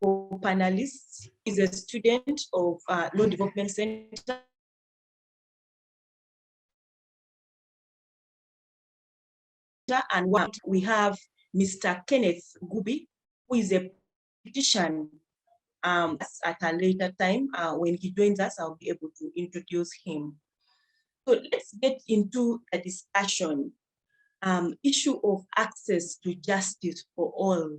four panelists. He's a student of Law Development Center. And we have Mr. Kenneth Gubbi, who is a politician. At a later time, when he joins us, I'll be able to introduce him. So let's get into a discussion. Issue of access to justice for all.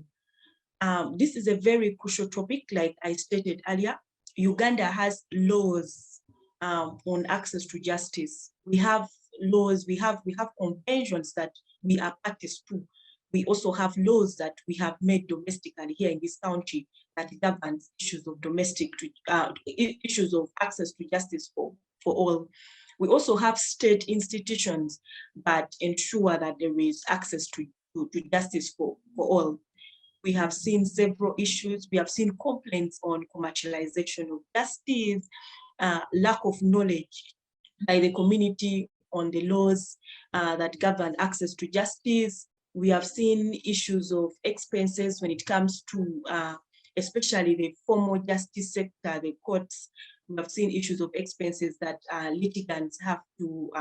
This is a very crucial topic, like I stated earlier. Uganda has laws on access to justice. We have laws, we have conventions that we are parties to. We also have laws that we have made domestically here in this country that governs issues of issues of access to justice for all. We also have state institutions that ensure that there is access to justice for all. We have seen several issues. We have seen complaints on commercialization of justice, lack of knowledge by the community on the laws that govern access to justice. We have seen issues of expenses when it comes to especially the formal justice sector, the courts. We have seen issues of expenses that litigants have to,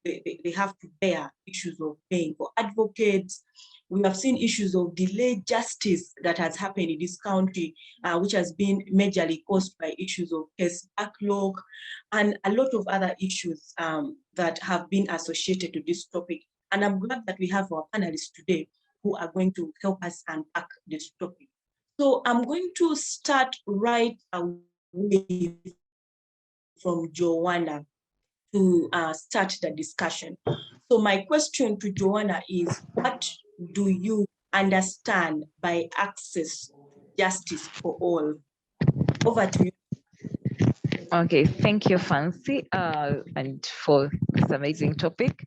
they have to bear, issues of paying for advocates. We have seen issues of delayed justice that has happened in this country, which has been majorly caused by issues of case backlog and a lot of other issues that have been associated to this topic. And I'm glad that we have our panelists today who are going to help us unpack this topic. So I'm going to start right away from Joana to start the discussion. So my question to Joana is, what do you understand by access to justice for all? Over to you. Okay, thank you, Fancy, and for this amazing topic.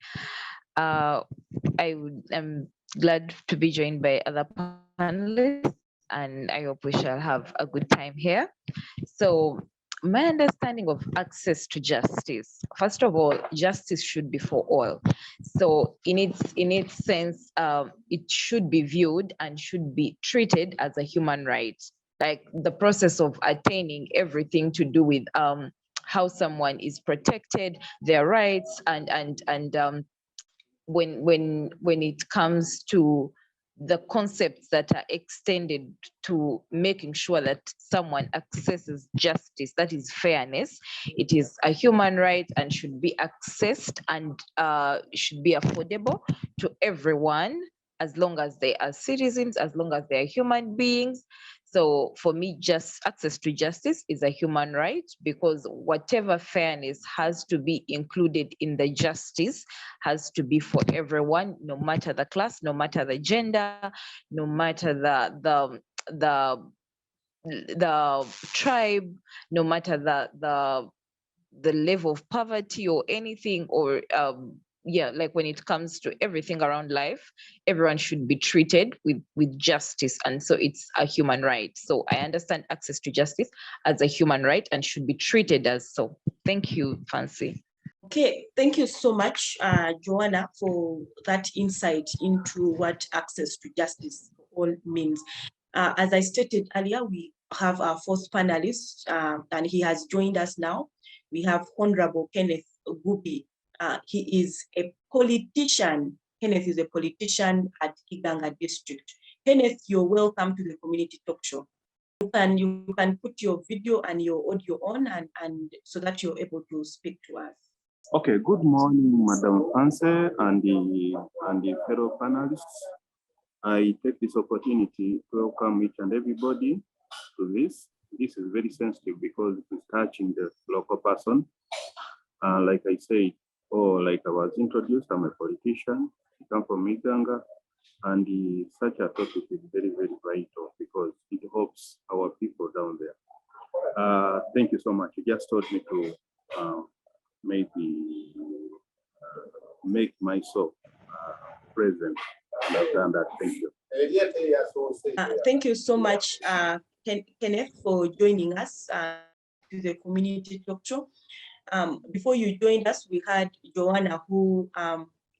I'm glad to be joined by other panelists, and I hope we shall have a good time here. So my understanding of access to justice, first of all, justice should be for all. So in its sense, it should be viewed and should be treated as a human right. Like the process of attaining everything to do with how someone is protected, their rights, and when it comes to the concepts that are extended to making sure that someone accesses justice, that is fairness. It is a human right and should be accessed and should be affordable to everyone, as long as they are citizens, as long as they are human beings. So for me, just access to justice is a human right, because whatever fairness has to be included in the justice has to be for everyone, no matter the class, no matter the gender, no matter the tribe, no matter the level of poverty or anything, or yeah, like when it comes to everything around life, everyone should be treated with justice. And so it's a human right. So I understand access to justice as a human right and should be treated as so. Thank you, Fancy. Okay, thank you so much, Joana, for that insight into what access to justice for all means. As I stated earlier, we have our fourth panelist, and he has joined us now. We have Honorable Kenneth Gubbi. He is a politician. Kenneth is a politician at Kiganga District. Kenneth, you're welcome to the Community Talk Show. You can put your video and your audio on, and so that you're able to speak to us. Okay, good morning, Madam Fancy and the fellow panelists. I take this opportunity to welcome each and everybody to this. This is very sensitive because it's touching the local person. Like I said, or like I was introduced, I'm a politician. I come from Iganga, and such a topic is very, very vital because it helps our people down there. Thank you so much. You just told me to maybe make myself present. And I've done that. Thank you. Thank you so much, Kenneth, for joining us to the Community Talk Show. Before you joined us, we had Joana who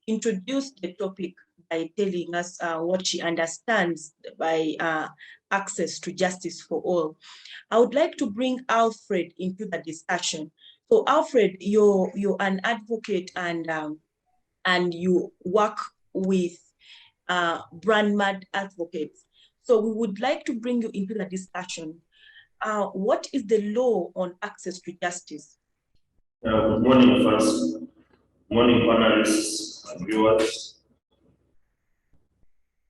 introduced the topic by telling us what she understands by access to justice for all. I would like to bring Alfred into the discussion. So Alfred, you're an advocate and you work with Branmark advocates. So we would like to bring you into the discussion. What is the law on access to justice? Good morning, first. Good morning, panelists and viewers.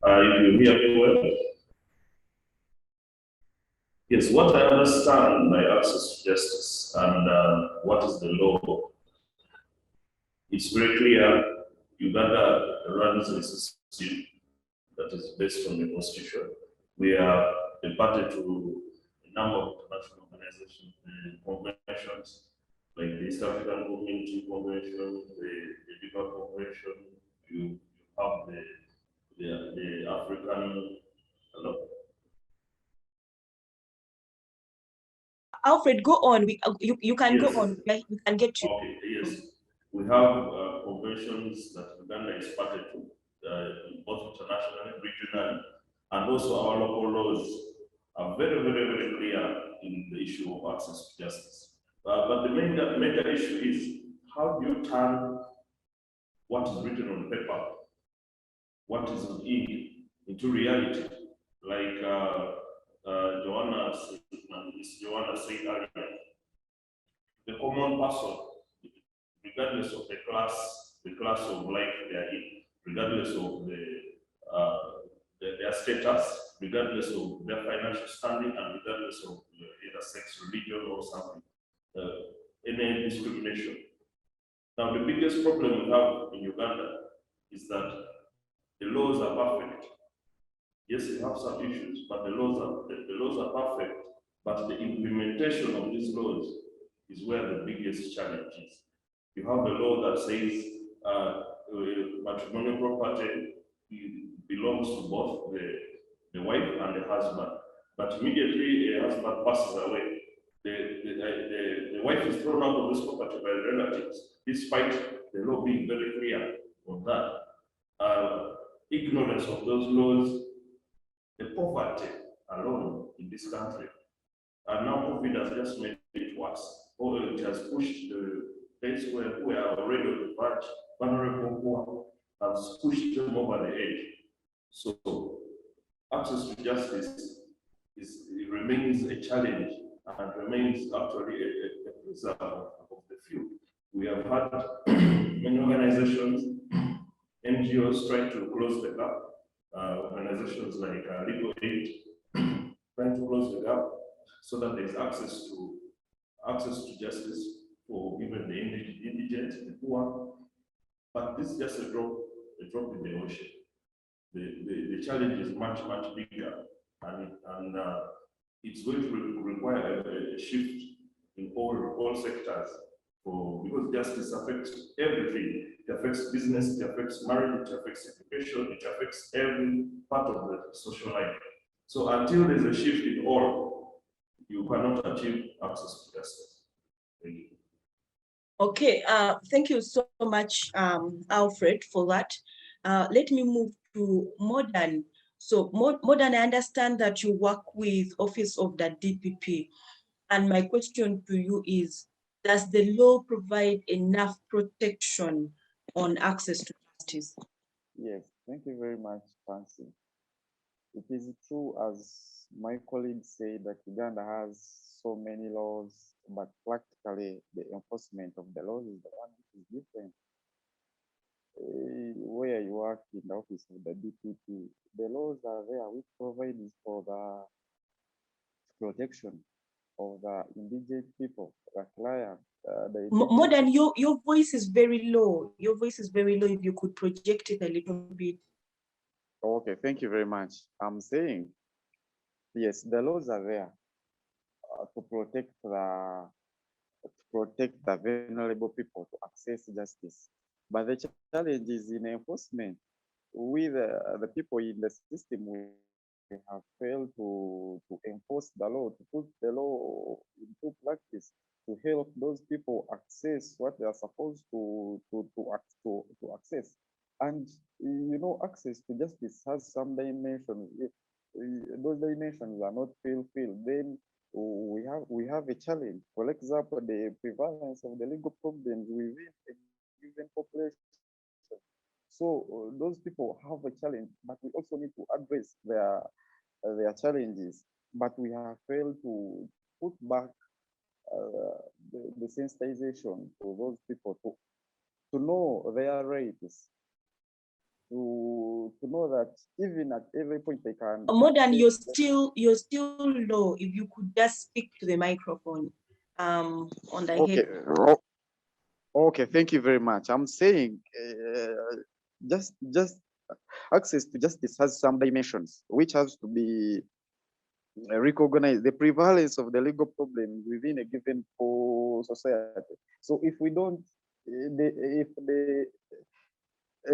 If you hear me well. Yes, what I understand by access to justice and what is the law, it's very clear. Uganda runs a system that is based on the constitution. We are a party to a number of international organizations and conventions, like the East African Community Convention, the Geneva Convention. You have the African. Hello? Alfred, go on. You can Yes. go on. We can get you. Okay, yes. We have conventions that Uganda is party to, both internationally, regionally, and also our local laws are very, very, very clear in the issue of access to justice. But the major issue is how do you turn what is written on paper, what is in ink, into reality? Like Joana said earlier, the common person, regardless of the class of life they are in, regardless of their status, regardless of their financial standing, and regardless of either sex, religion, or something, any discrimination. Now, the biggest problem we have in Uganda is that the laws are perfect. Yes, we have some issues, but the laws are perfect. But the implementation of these laws is where the biggest challenge is. You have a law that says matrimonial property belongs to both the wife and the husband. But immediately a husband passes away, the wife is thrown out of this property by the relatives, despite the law being very clear on that. Ignorance of those laws, the poverty alone in this country, and now COVID has just made it worse. Or it has pushed the place where we are already on the verge, vulnerable poor, has pushed them over the edge. So access to justice it remains a challenge and remains actually a preserve of the few. We have had many organizations, NGOs trying to close the gap, organizations like Legal Aid trying to close the gap so that there's access to justice for even the indigent, the poor. But this is just a drop in the ocean. The challenge is much, much bigger, and it's going to require a shift in all sectors, because justice affects everything. It affects business, it affects marriage, it affects education, it affects every part of the social life. So until there's a shift in all, you cannot achieve access to justice. Thank you. Okay, thank you so much, Alfred, for that. Let me move to Modern. So Modern, I understand that you work with Office of the DPP. And my question to you is, does the law provide enough protection on access to justice? Yes, thank you very much, Fancy. It is true, as my colleagues say, that Uganda has so many laws, but practically the enforcement of the laws is the one which is different. Where you work in the office of the DPP, the laws are there which provide for the protection of the indigent people, the client. Modern, your voice is very low. Your voice is very low. If you could project it a little bit. Okay, thank you very much. I'm saying, yes, the laws are there to protect the vulnerable people to access justice. But the challenge is in enforcement. With the people in the system, we have failed to enforce the law, to put the law into practice, to help those people access what they are supposed to access. And access to justice has some dimensions. If those dimensions are not fulfilled, then we have a challenge. For example, the prevalence of the legal problems within a given population. So those people have a challenge, but we also need to address their challenges. But we have failed to put back the sensitization to those people to know their rights, to know that even at every point they can. Modern, you're still low. If you could just speak to the microphone on the Okay. head. Okay, thank you very much. I'm saying just access to justice has some dimensions which has to be recognized. The prevalence of the legal problem within a given society. So if we don't,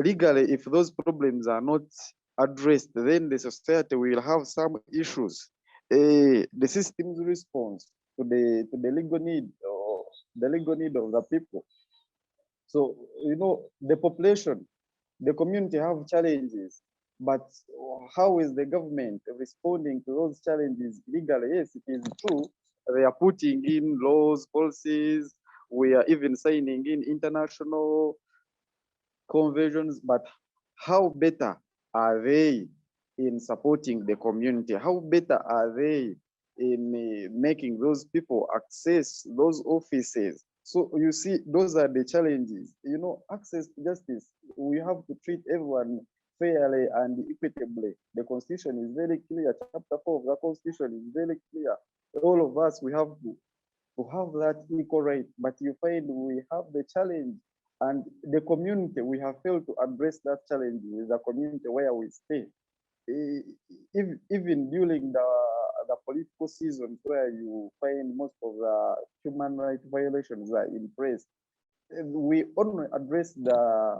legally, if those problems are not addressed, then the society will have some issues. The system's response to the legal need or the legal need of the people. So the population, the community have challenges, but how is the government responding to those challenges legally? Yes, it is true. They are putting in laws, policies. We are even signing in international conventions, but how better are they in supporting the community? How better are they in making those people access those offices? So you see, those are the challenges. Access to justice, we have to treat everyone fairly and equitably. The Constitution is very clear. Chapter 4 of the Constitution is very clear. All of us, we have to have that equal right. But you find we have the challenge, and the community, we have failed to address that challenge with the community where we stay. Even during the political seasons where you find most of the human rights violations are in place, we only address the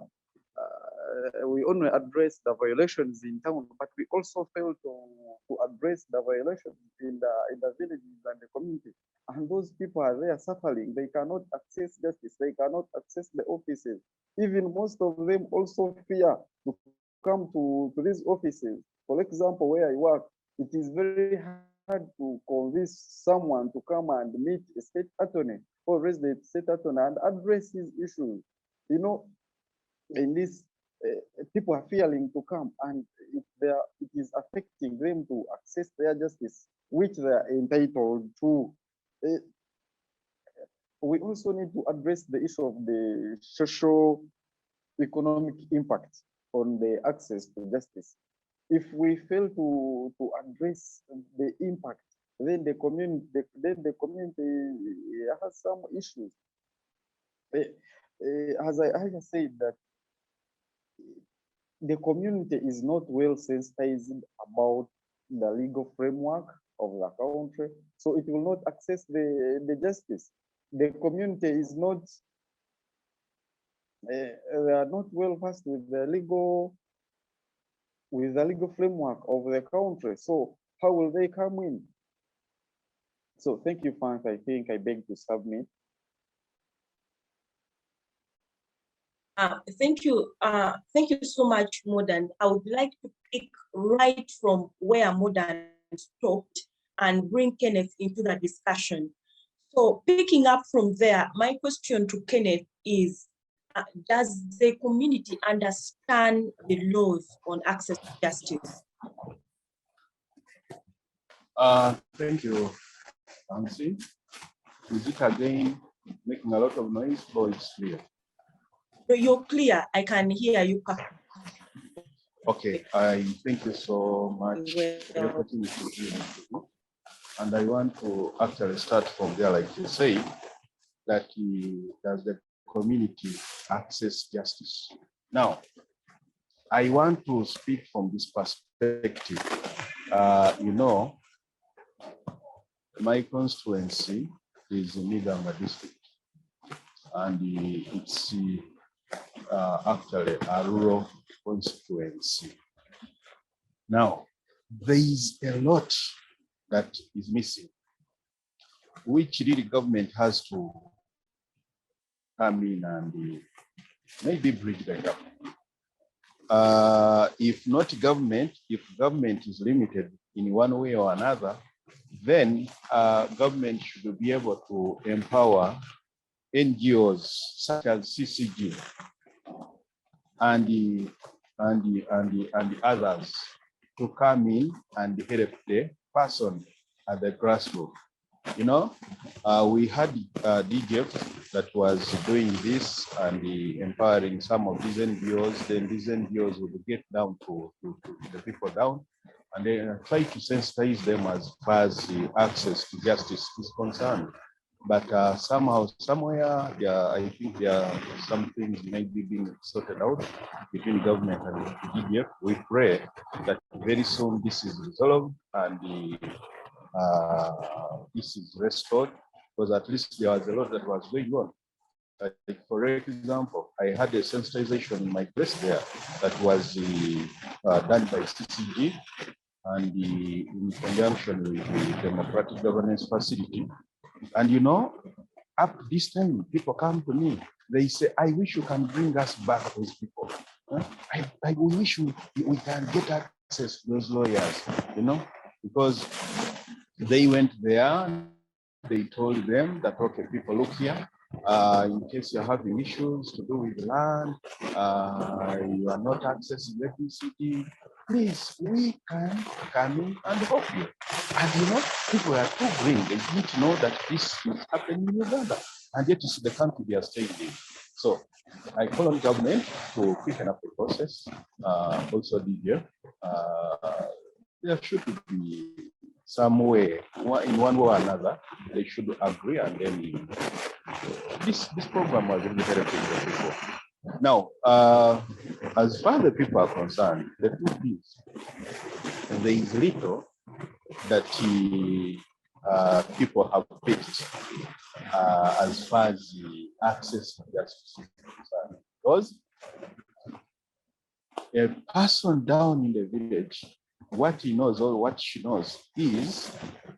violations in town, but we also fail to address the violations in the villages and the community. And those people are there suffering. They cannot access justice. They cannot access the offices. Even most of them also fear to come to these offices. For example, where I work, it is very hard to convince someone to come and meet a state attorney or resident state attorney and address his issues. In this, people are fearing to come, and it is affecting them to access their justice, which they are entitled to. We also need to address the issue of the social economic impact on the access to justice. If we fail to address the impact, then the community has some issues. As I said, that the community is not well sensitized about the legal framework of the country, so it will not access the justice. The community is not, they are not well versed with the legal framework of the country. So how will they come in? So thank you, Frank. I think I beg to submit. Thank you so much, Modern. I would like to pick right from where Modern stopped and bring Kenneth into the discussion. So picking up from there, my question to Kenneth is, does the community understand the laws on access to justice? Thank you, Nancy. Is it again making a lot of noise or it's clear? You're clear. I can hear you. Okay, I thank you so much for the opportunity to hear you. And I want to actually start from there, like you say, that does the community access justice? Now, I want to speak from this perspective. My constituency is Nigamba district, and it's actually a rural constituency. Now, there is a lot that is missing, which really government has to come in and maybe bridge the gap. if not government, if government is limited in one way or another, then government should be able to empower NGOs such as CCG and the others to come in and help the person at the grassroots. You know, we had DGF that was doing this and empowering some of these NGOs. Then these NGOs would get down to the people down, and then try to sensitize them as far as the access to justice is concerned. But somehow, somewhere, I think there are some things maybe being sorted out between government and the DGF. We pray that very soon this is resolved and this is restored, because at least there was a lot that was going on. Like for example, I had a sensitization in my place there that was done by CCG and in conjunction with the Democratic Governance Facility. And you know, up this time, people come to me, they say, I wish you can bring us back those people. I wish we can get access to those lawyers, you know, because they went there, they told them that, okay, people, look here, in case you're having issues to do with land, you are not accessing electricity, please, we can come in and help you. And you know, people are too green. They need to know that this is happening in Uganda. And yet it's the country they are staying in. So I call on government to quicken up the process. Also DJ, there should be some way, in one way or another, they should agree, and then this program was really helping the people. Now, as far as the people are concerned, the truth is, there is little that people have fixed as far as the access to justice is concerned. Because a person down in the village, what he knows or what she knows is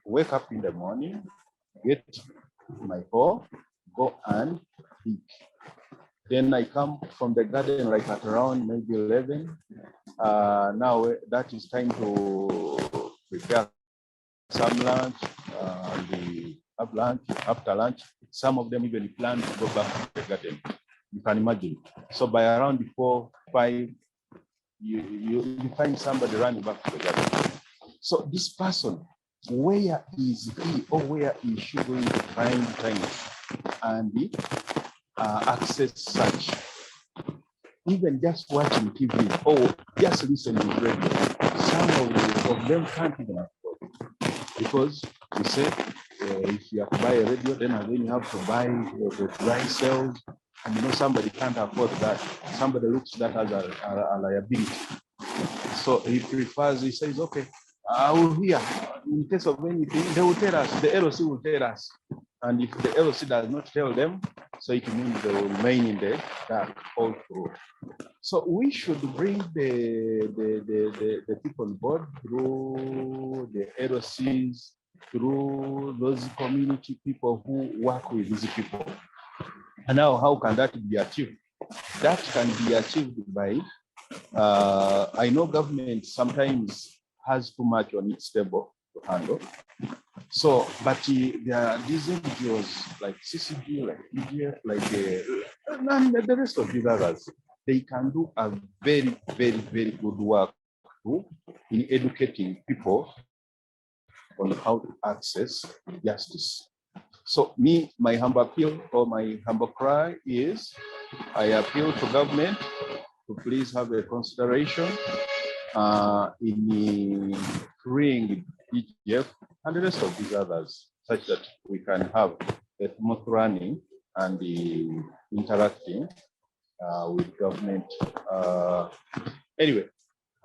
wake up in the morning, get my hoe, go and dig. Then I come from the garden like at around maybe 11. Now that is time to prepare some lunch. They have lunch. After lunch, some of them even plan to go back to the garden. You can imagine. So by around 4, 5, you find somebody running back to the garden. So this person, where is he or where is she going to find time and access such? Even just watching TV or just listening to radio, some of them can't even afford, because we said if you have to buy a radio, then again you have to buy the dry cells, and you know somebody can't afford that. Somebody looks at that as a liability. So he prefers, he says, okay, I will hear. In case of anything, they will tell us, the LOC will tell us. And if the LOC does not tell them, so it means they will remain in the dark all through. So we should bring the people on board through the LOCs, through those community people who work with these people. And now, how can that be achieved? That can be achieved by, I know government sometimes has too much on its table to handle. So, but there are these NGOs like CCG, like EGF, like and the rest of these others. They can do a very, very, very good work too in educating people on how to access justice. So my humble appeal or my humble cry is, I appeal to government to please have a consideration in freeing EGF and the rest of these others, such that we can have a smooth running and interacting with government. Anyway,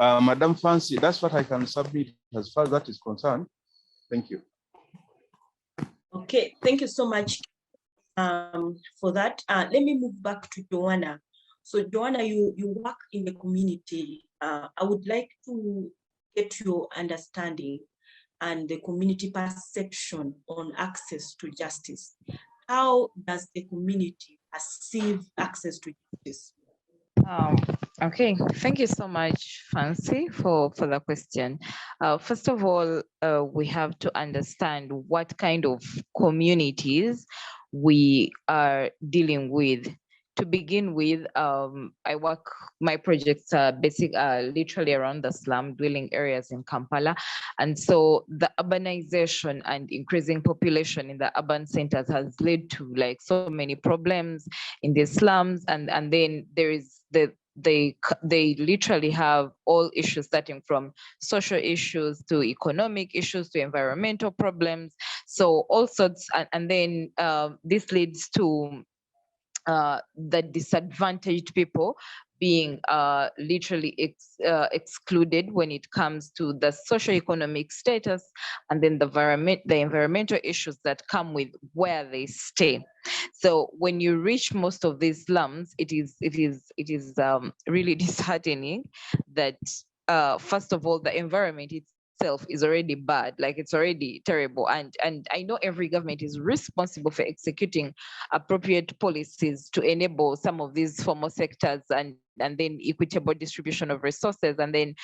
Madam Fancy, that's what I can submit as far as that is concerned. Thank you. Okay, thank you so much for that. Let me move back to Joana. So Joana, you work in the community. I would like to get your understanding and the community perception on access to justice. How does the community perceive access to justice? Okay, thank you so much, Fancy, for the question. First of all, we have to understand what kind of communities we are dealing with. To begin with, my projects are literally around the slum dwelling areas in Kampala. And so the urbanization and increasing population in the urban centers has led to like so many problems in the slums. And then there is they literally have all issues starting from social issues to economic issues to environmental problems, so all sorts. And then this leads to the disadvantaged people being literally excluded when it comes to the socioeconomic status, and then the environmental issues that come with where they stay. So when you reach most of these slums, it is really disheartening that first of all, the environment itself is already bad, like it's already terrible. And I know every government is responsible for executing appropriate policies to enable some of these formal sectors, and then equitable distribution of resources, and then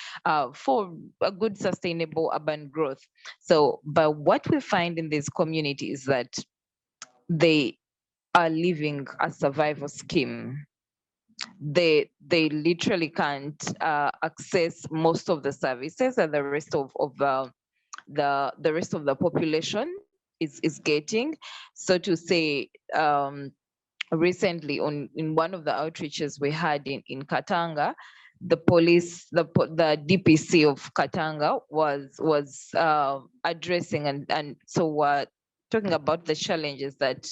for a good sustainable urban growth. So, but what we find in these communities is that they are living a survival scheme. They literally can't access most of the services that the rest of the rest of the population is getting. So to say, recently in one of the outreaches we had in Katanga, the police, the DPC of Katanga was addressing, and so we're talking about the challenges that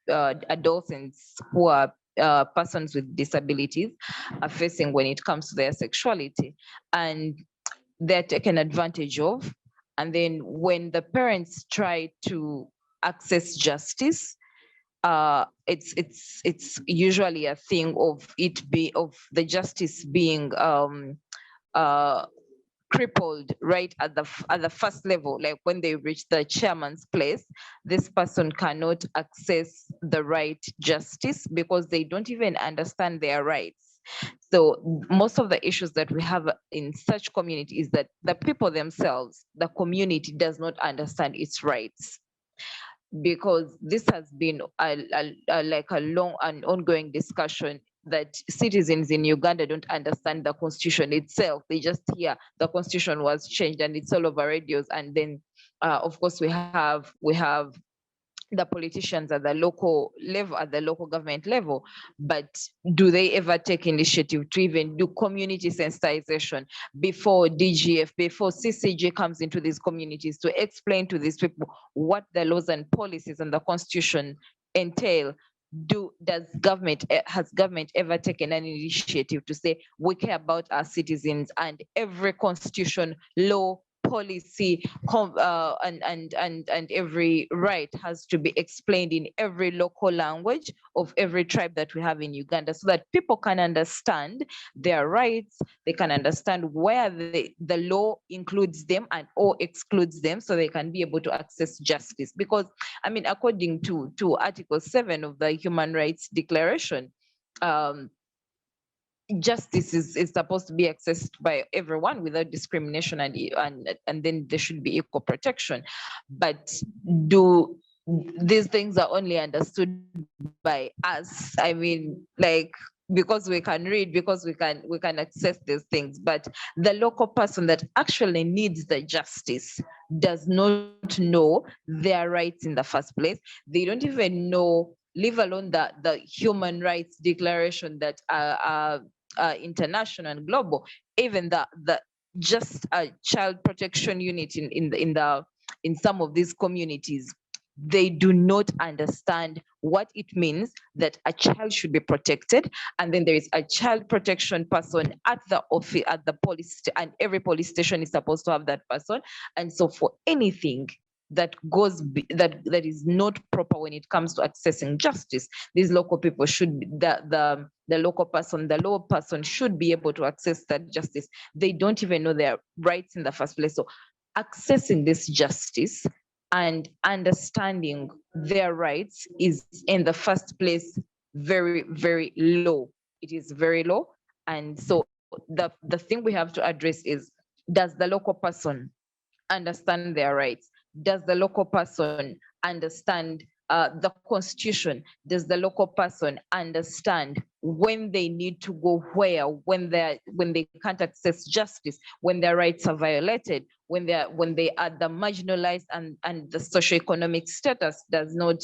adolescents who are persons with disabilities are facing when it comes to their sexuality, and they're taken advantage of. And then when the parents try to access justice, it's usually a thing of the justice being crippled right at the first level. Like when they reach the chairman's place, this person cannot access the right justice because they don't even understand their rights. So most of the issues that we have in such community is that the people themselves, the community, does not understand its rights, because this has been like a long and ongoing discussion that citizens in Uganda don't understand the constitution itself. They just hear the constitution was changed and it's all over radios. And then, of course, we have the politicians at the local level, at the local government level, but do they ever take initiative to even do community sensitization before DGF, before CCG comes into these communities to explain to these people what the laws and policies and the constitution entail? Has government ever taken an initiative to say we care about our citizens, and every constitution, law, policy, and every right has to be explained in every local language of every tribe that we have in Uganda, so that people can understand their rights, they can understand where the law includes them and or excludes them, so they can be able to access justice. Because I mean, according to Article 7 of the Human Rights Declaration, justice is supposed to be accessed by everyone without discrimination, and then there should be equal protection. But do these things are only understood by us? I mean, like, because we can read, because we can access these things, but the local person that actually needs the justice does not know their rights in the first place. They don't even know, leave alone the human rights declaration that international and global, even the just a child protection unit in some of these communities. They do not understand what it means that a child should be protected, and then there is a child protection person at the office, at the police, and every police station is supposed to have that person. And so for anything that that is not proper when it comes to accessing justice, these local people should be, the local person, the law person should be able to access that justice. They don't even know their rights in the first place. So accessing this justice and understanding their rights is in the first place very, very low. It is very low. And so the thing we have to address is, does the local person understand their rights? Does the local person understand the constitution? Does the local person understand when they need to go where, when they can't access justice, when their rights are violated, when they are the marginalized, and the socioeconomic status does not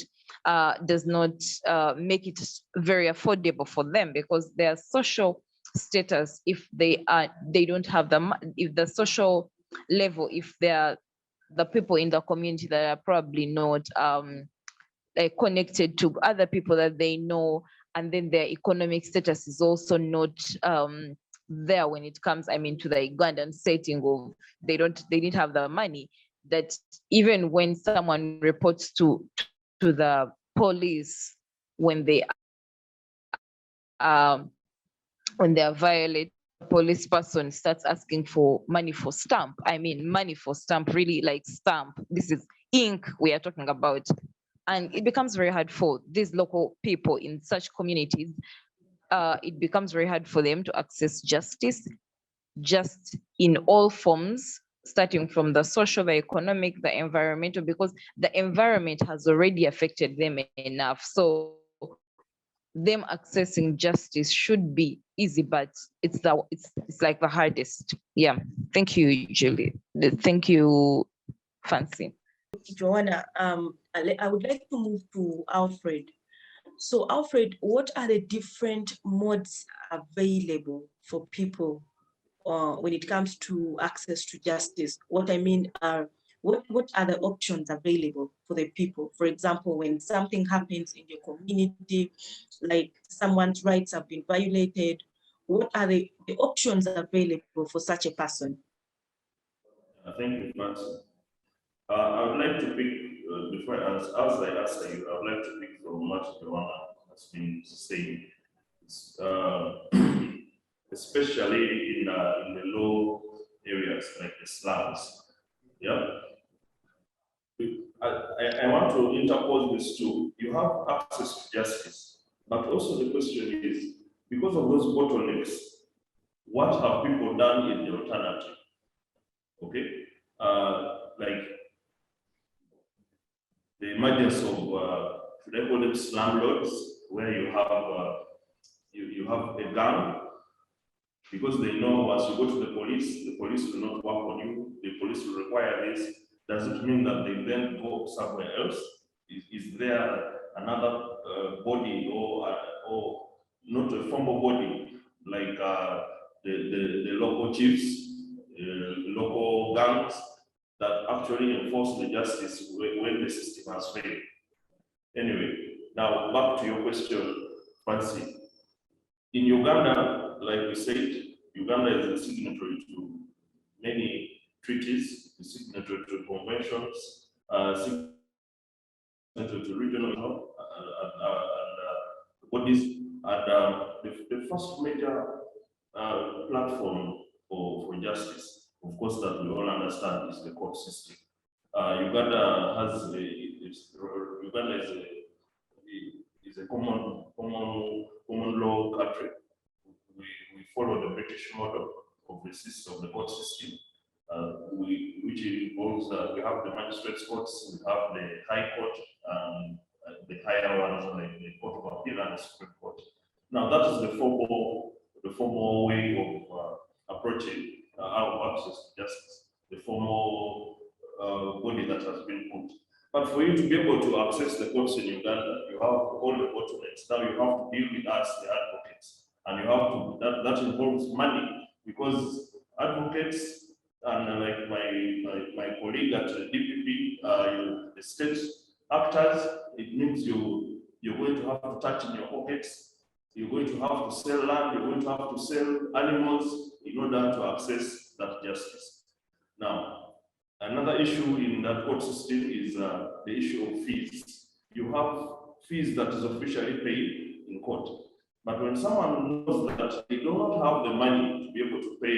make it very affordable for them, because their social status, if they don't have if the social level, if they're the people in the community that are probably not like connected to other people that they know, and then their economic status is also not there when it comes, I mean, to the Ugandan setting of they didn't have the money, that even when someone reports to the police when they are violated, police person starts asking for money for stamp. I mean, money for stamp, really, like stamp. This is ink we are talking about. And it becomes very hard for these local people in such communities. It becomes very hard for them to access justice, just in all forms, starting from the social, the economic, the environmental, because the environment has already affected them enough. So them accessing justice should be easy, but it's like the hardest. Yeah. Thank you, Julie. Thank you, Fancy. Joanna, I would like to move to Alfred. So Alfred, what are the different modes available for people when it comes to access to justice? What I mean are, what are the options available for the people? For example, when something happens in your community, like someone's rights have been violated, what are the options available for such a person? Thank you, Francis. I would like to pick, before I answer you, I would like to pick from what Joana has been saying. Especially in the low areas like the slums. Yeah. I want to interpose this too. You have access to justice, but also the question is, because of those bottlenecks, what have people done in the alternative? Okay, like the emergence of should I call them slumlords, where you have a gang, because they know once you go to the police will not work on you, the police will require this. Does it mean that they then go somewhere else? Is there another body or not a formal body like the local chiefs, local gangs that actually enforce the justice when the system has failed? Anyway, now back to your question, Francie. In Uganda, like we said, Uganda is a signatory to many treaties, a signatory to conventions, signatory to regional bodies, and the first major platform for justice, of course, that we all understand, is the court system. Uganda is a common law country. We follow the British model of the system, of the court system, which involves we have the magistrates courts, we have the high court, the higher ones like the Court of Appeal and the Supreme Court. Now that is the formal way of approaching our access to justice, the formal body that has been put. But for you to be able to access the courts in Uganda, you have all the bottlenecks. Now you have to deal with us, the advocates, and you have to, that involves money, because advocates, and like my colleague at the DPP, the state actors, it means you're going to have to touch in your pockets, you're going to have to sell land, you're going to have to sell animals in order to access that justice. Now, another issue in that court system is the issue of fees. You have fees that is officially paid in court, but when someone knows that they do not have the money to be able to pay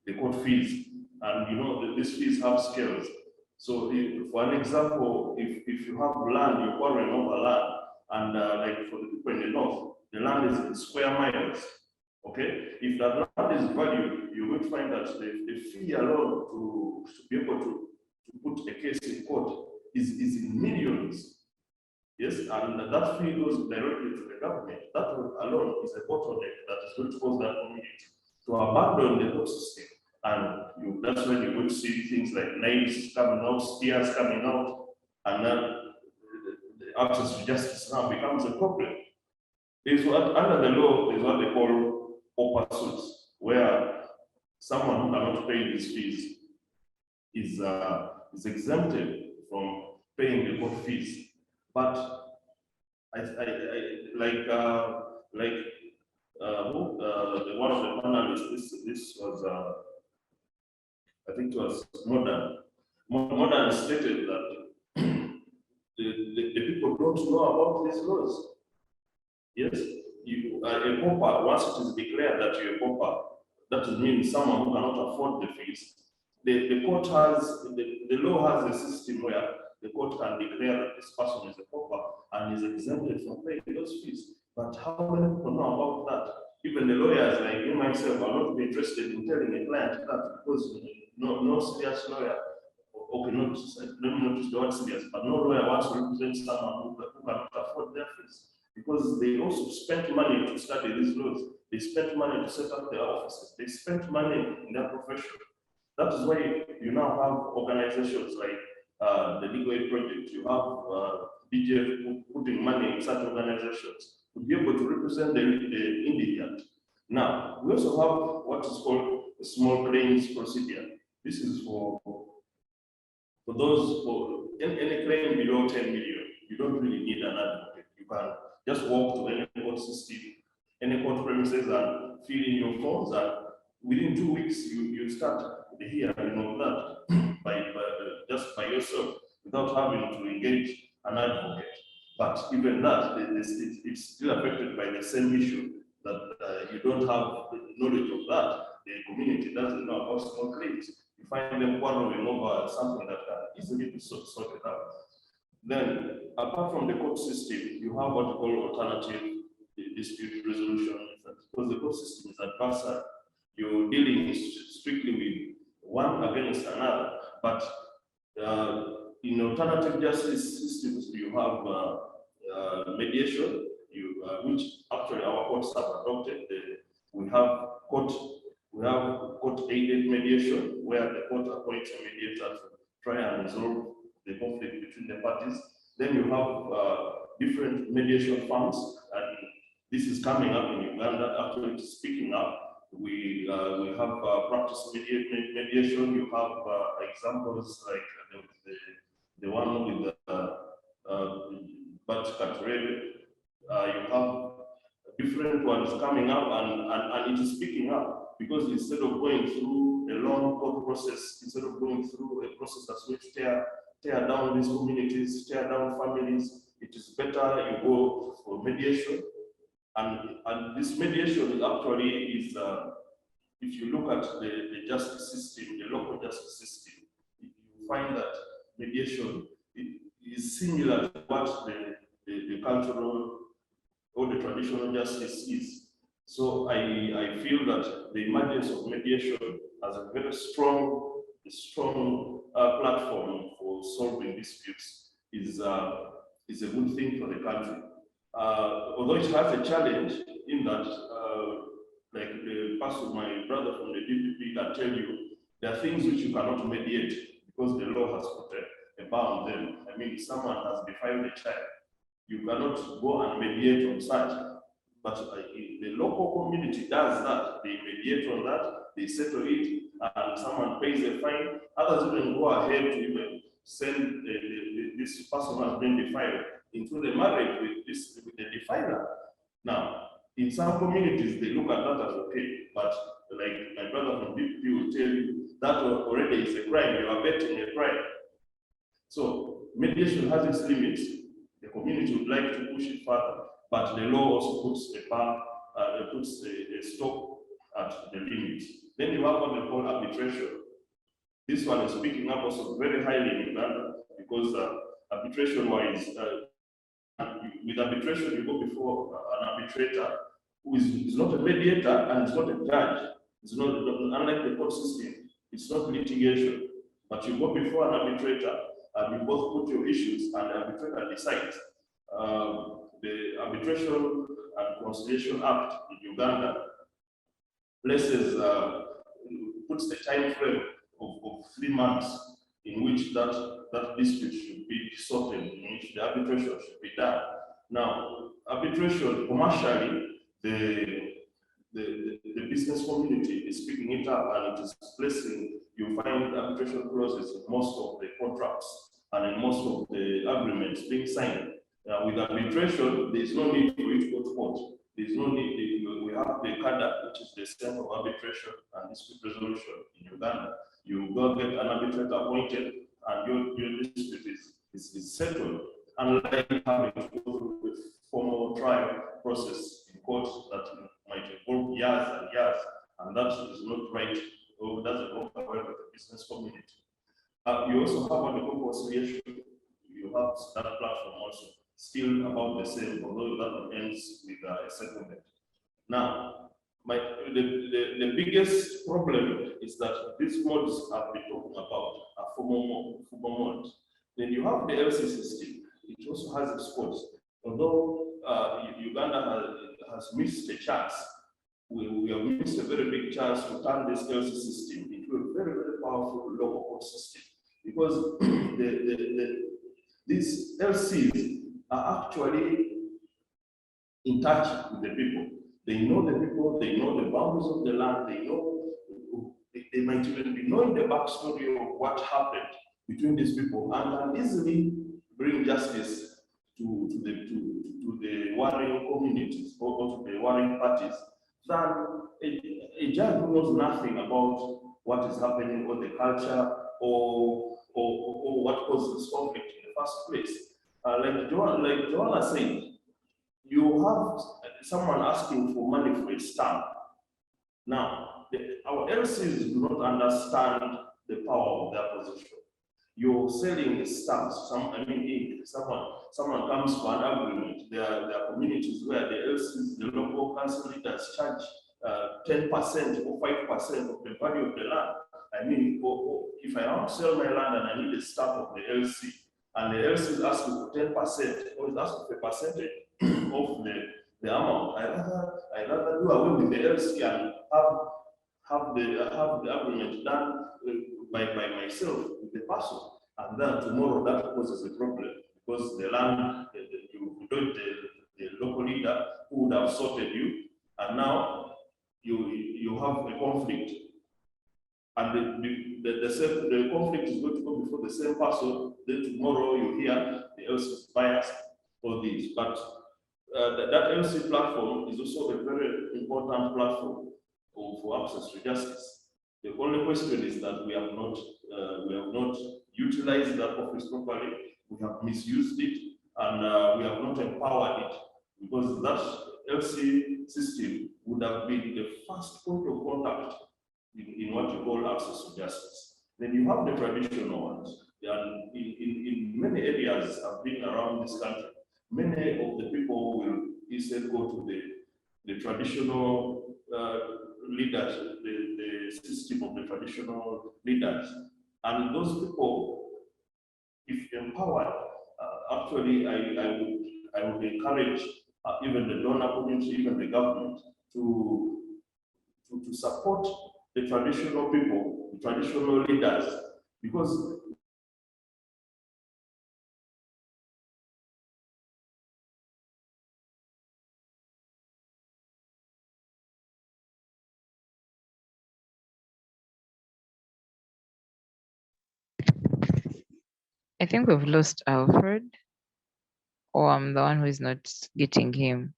the court fees, and you know these fees have scales. So, for an example, if you have land, you're quarreling over land, and like for the people in the north, the land is in square miles. Okay, if that land is valued, you will find that the fee alone to be able to put a case in court is in millions. Yes, and that fee goes directly to the government. That alone is a bottleneck that is going to cause that community to abandon the court system. And that's when you will see things like knives coming out, spears coming out, and then the access to justice now becomes a problem. There's what, under the law, is what they call pauper suits, where someone who cannot pay these fees is exempted from paying the court fees. But the one of the panelists, this was I think it was Modern stated that the people don't know about these laws. Yes, a pauper, once it is declared that you're a pauper, that means someone who cannot afford the fees. The court has, the law has a system where the court can declare that this person is a pauper and is exempted from paying those fees. But how many people know about that? Even the lawyers like you myself are not interested in telling a client that, because no serious lawyer, okay, let me not use the word serious, but no lawyer wants to represent someone who cannot afford their fees. Because they also spent money to study these laws. They spent money to set up their offices. They spent money in their profession. That is why you now have organizations like the Legal Aid Project. You have DGF putting money in such organizations to be able to represent the indigent. Now, we also have what is called a small claims procedure. This is for those, for any claim below 10 million. You don't really need an advocate. You can just walk to any court system, any court premises, and fill in your forms, and within 2 weeks you start the hearing of that just by yourself, without having to engage an advocate. But even that, it's still affected by the same issue that you don't have knowledge of that. The community doesn't know about small claims. You find them quarreling over something that can easily be sorted out. Then, apart from the court system, you have what you call alternative dispute resolution methods. Because the court system is adversarial. You're dealing strictly with one against another. But in alternative justice systems, you have mediation, which actually our courts have adopted. We have court-aided mediation, where the court appoints a mediator to try and resolve the conflict between the parties. Then you have different mediation firms, and this is coming up in Uganda. Actually, it's picking up. We have practice mediation. You have examples like the one with Atuhuriire. You have different ones coming up, and it is picking up, because instead of going through a long court process, instead of going through a process that's going to tear down these communities, tear down families, it is better you go for mediation. And this mediation is actually if you look at the justice system, the local justice system, you find that mediation is similar to what the cultural or the traditional justice is. So I feel that the emergence of mediation as a very strong platform for solving disputes is a good thing for the country. Although it has a challenge in that, like the person, my brother from the DPP can tell you, there are things which you cannot mediate because the law has put a bar on them. I mean, if someone has defiled a child, you cannot go and mediate on such. But the local community does that. They mediate on that, they settle it, and someone pays a fine. Others even go ahead to even send this person who has been defiled into the marriage with the defiler. Now, in some communities, they look at that as okay, but like my brother from DPP will tell you, that already is a crime. You are abetting a crime. So mediation has its limits. The community would like to push it further, but the law also puts a bar, puts a stop at the limits. Then you have what they call arbitration. This one is picking up also very highly in Uganda, because arbitration-wise, with arbitration, you go before an arbitrator who is not a mediator and is not a judge. It's not, unlike the court system, it's not litigation. But you go before an arbitrator and you both put your issues and the arbitrator decides. The Arbitration and Conciliation Act in Uganda places, puts the time frame of 3 months in which that dispute should be sorted, in which the arbitration should be done. Now, arbitration commercially, the business community is picking it up and it is placing, you find arbitration clauses in most of the contracts and in most of the agreements being signed. With arbitration, there is no need for you to go to court. There is no need, we have the CADA, which is the Center of Arbitration and Dispute Resolution in Uganda. You go get an arbitrator appointed and your dispute is settled. Unlike having to go through the formal trial process in court that might involve years and years, and that is not right, or doesn't work well with the business community. You also have a conciliation. You have that platform also, still about the same, although that ends with a settlement. Now, the biggest problem is that these modes I've been talking about are formal modes. Then you have the LC system. It also has its faults. Although Uganda has missed a chance, we have missed a very big chance to turn this LC system into a very, very powerful local court system. Because these LCs are actually in touch with the people. They know the people, they know the boundaries of the land, they might even be knowing the backstory of what happened between these people and can easily bring justice to the warring communities or to the warring parties than a judge who knows nothing about what is happening or the culture or what caused this conflict in the first place. Like Joana said, you have someone asking for money for a stamp. Now, our LCs do not understand the power of their position. You're selling stamps, ink. Someone comes for an agreement. There are communities where the LCs, the local council leaders charge 10% or 5% of the value of the land. If I want to sell my land and I need a stamp of the LC, and the LC is asking for 10% or is asking for a percentage of the amount, I rather do away with the LC and have the agreement done by myself with the person, and then tomorrow that causes a problem because the land, the local leader who would have sorted you, and now you have a conflict, and the conflict is going to go before the same person. Then tomorrow you hear the LC is biased for this, but that LC platform is also a very important platform for access to justice. The only question is that we have not utilized that office properly. We have misused it, and we have not empowered it, because that LC system would have been the first point of contact in what you call access to justice. Then you have the traditional ones, and in many areas I've been around this country, many of the people will instead go to the traditional leaders, the system of the traditional leaders. And those people, if empowered, actually I would encourage even the donor community, even the government, to support the traditional people, the traditional leaders, because I think we've lost Alfred, or I'm the one who is not getting him.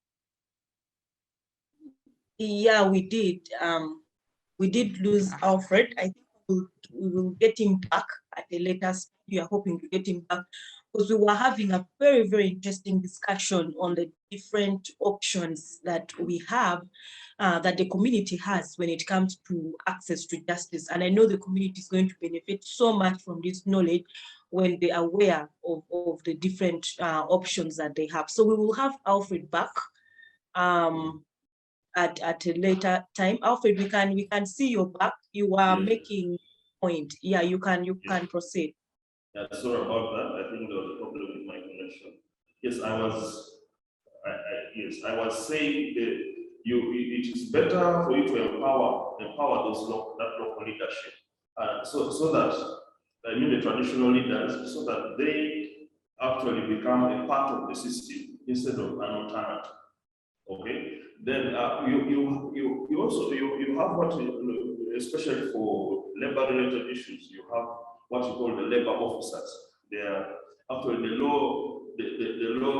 Yeah, we did. We did lose Alfred. I think we will get him back at a later stage. We are hoping to get him back because we were having a very, very interesting discussion on the different options that we have, that the community has when it comes to access to justice. And I know the community is going to benefit so much from this knowledge when they are aware of the different options that they have. So we will have Alfred back. at a later time. Alfred, we can see your back. You are Yes. making point. Yeah, you can proceed. Yeah, sorry about that. I think there was a problem with my connection. Yes, I was saying it is better for you to empower that local leadership, so that the traditional leaders, so that they actually become a part of the system instead of an alternative. Okay, then you also have what especially for labor related issues, you have what you call the labor officers. They are actually the law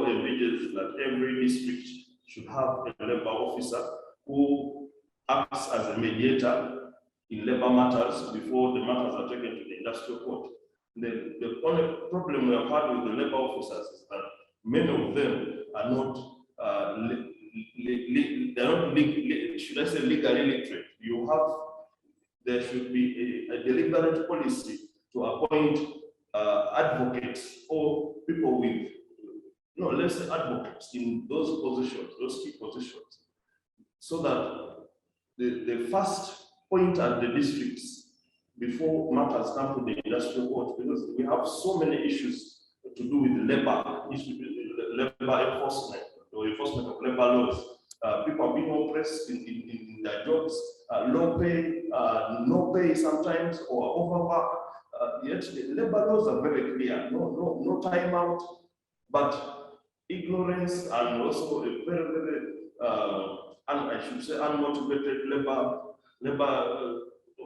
envisages that every district should have a labor officer who acts as a mediator in labor matters before the matters are taken to the industrial court. The only problem we have had with the labor officers is that many of them are not they're not should I say legally literate. There should be a deliberate policy to appoint advocates or people with, no, let's say advocates in those positions, those key positions, so that the first point at the districts before matters come to the industrial court, because we have so many issues to do with labor enforcement or enforcement of labor laws. People are being oppressed in their jobs, low pay, no pay sometimes, or overwork. Yet the labor laws are very clear, no time out, but ignorance and also a very, very, and I should say unmotivated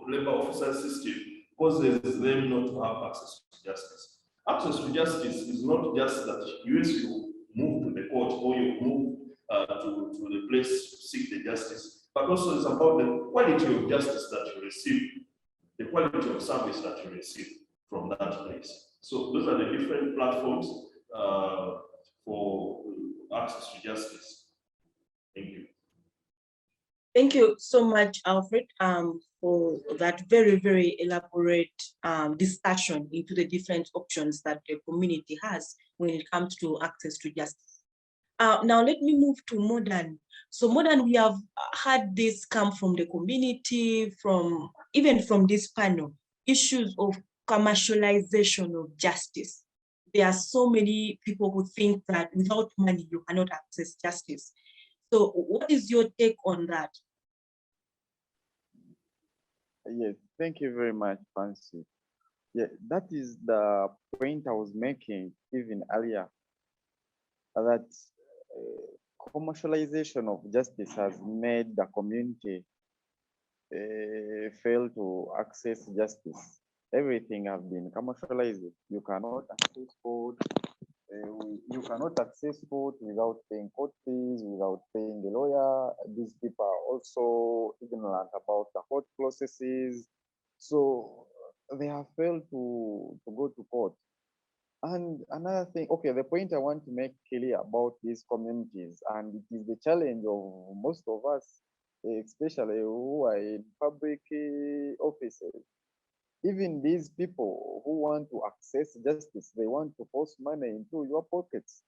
labor officer system causes them not to have access to justice. Access to justice is not just that you move to the court or you move to the place to seek the justice, but also it's about the quality of justice that you receive, the quality of service that you receive from that place. So those are the different platforms for access to justice. Thank you. Thank you so much, Alfred, for that very, very elaborate discussion into the different options that the community has when it comes to access to justice. Now let me move to modern. So modern, we have had this come from the community, even from this panel, issues of commercialization of justice. There are so many people who think that without money, you cannot access justice. So what is your take on that? Yes, thank you very much, Fancy. Yeah, that is the point I was making even earlier, that commercialization of justice has made the community fail to access justice. Everything has been commercialized. You cannot access food. You cannot access food without paying court fees, without paying the lawyer. These people are also ignorant about the court processes. So they have failed to go to court. And another thing, okay, the point I want to make clear about these communities, and it is the challenge of most of us, especially who are in public offices. Even these people who want to access justice, they want to force money into your pockets.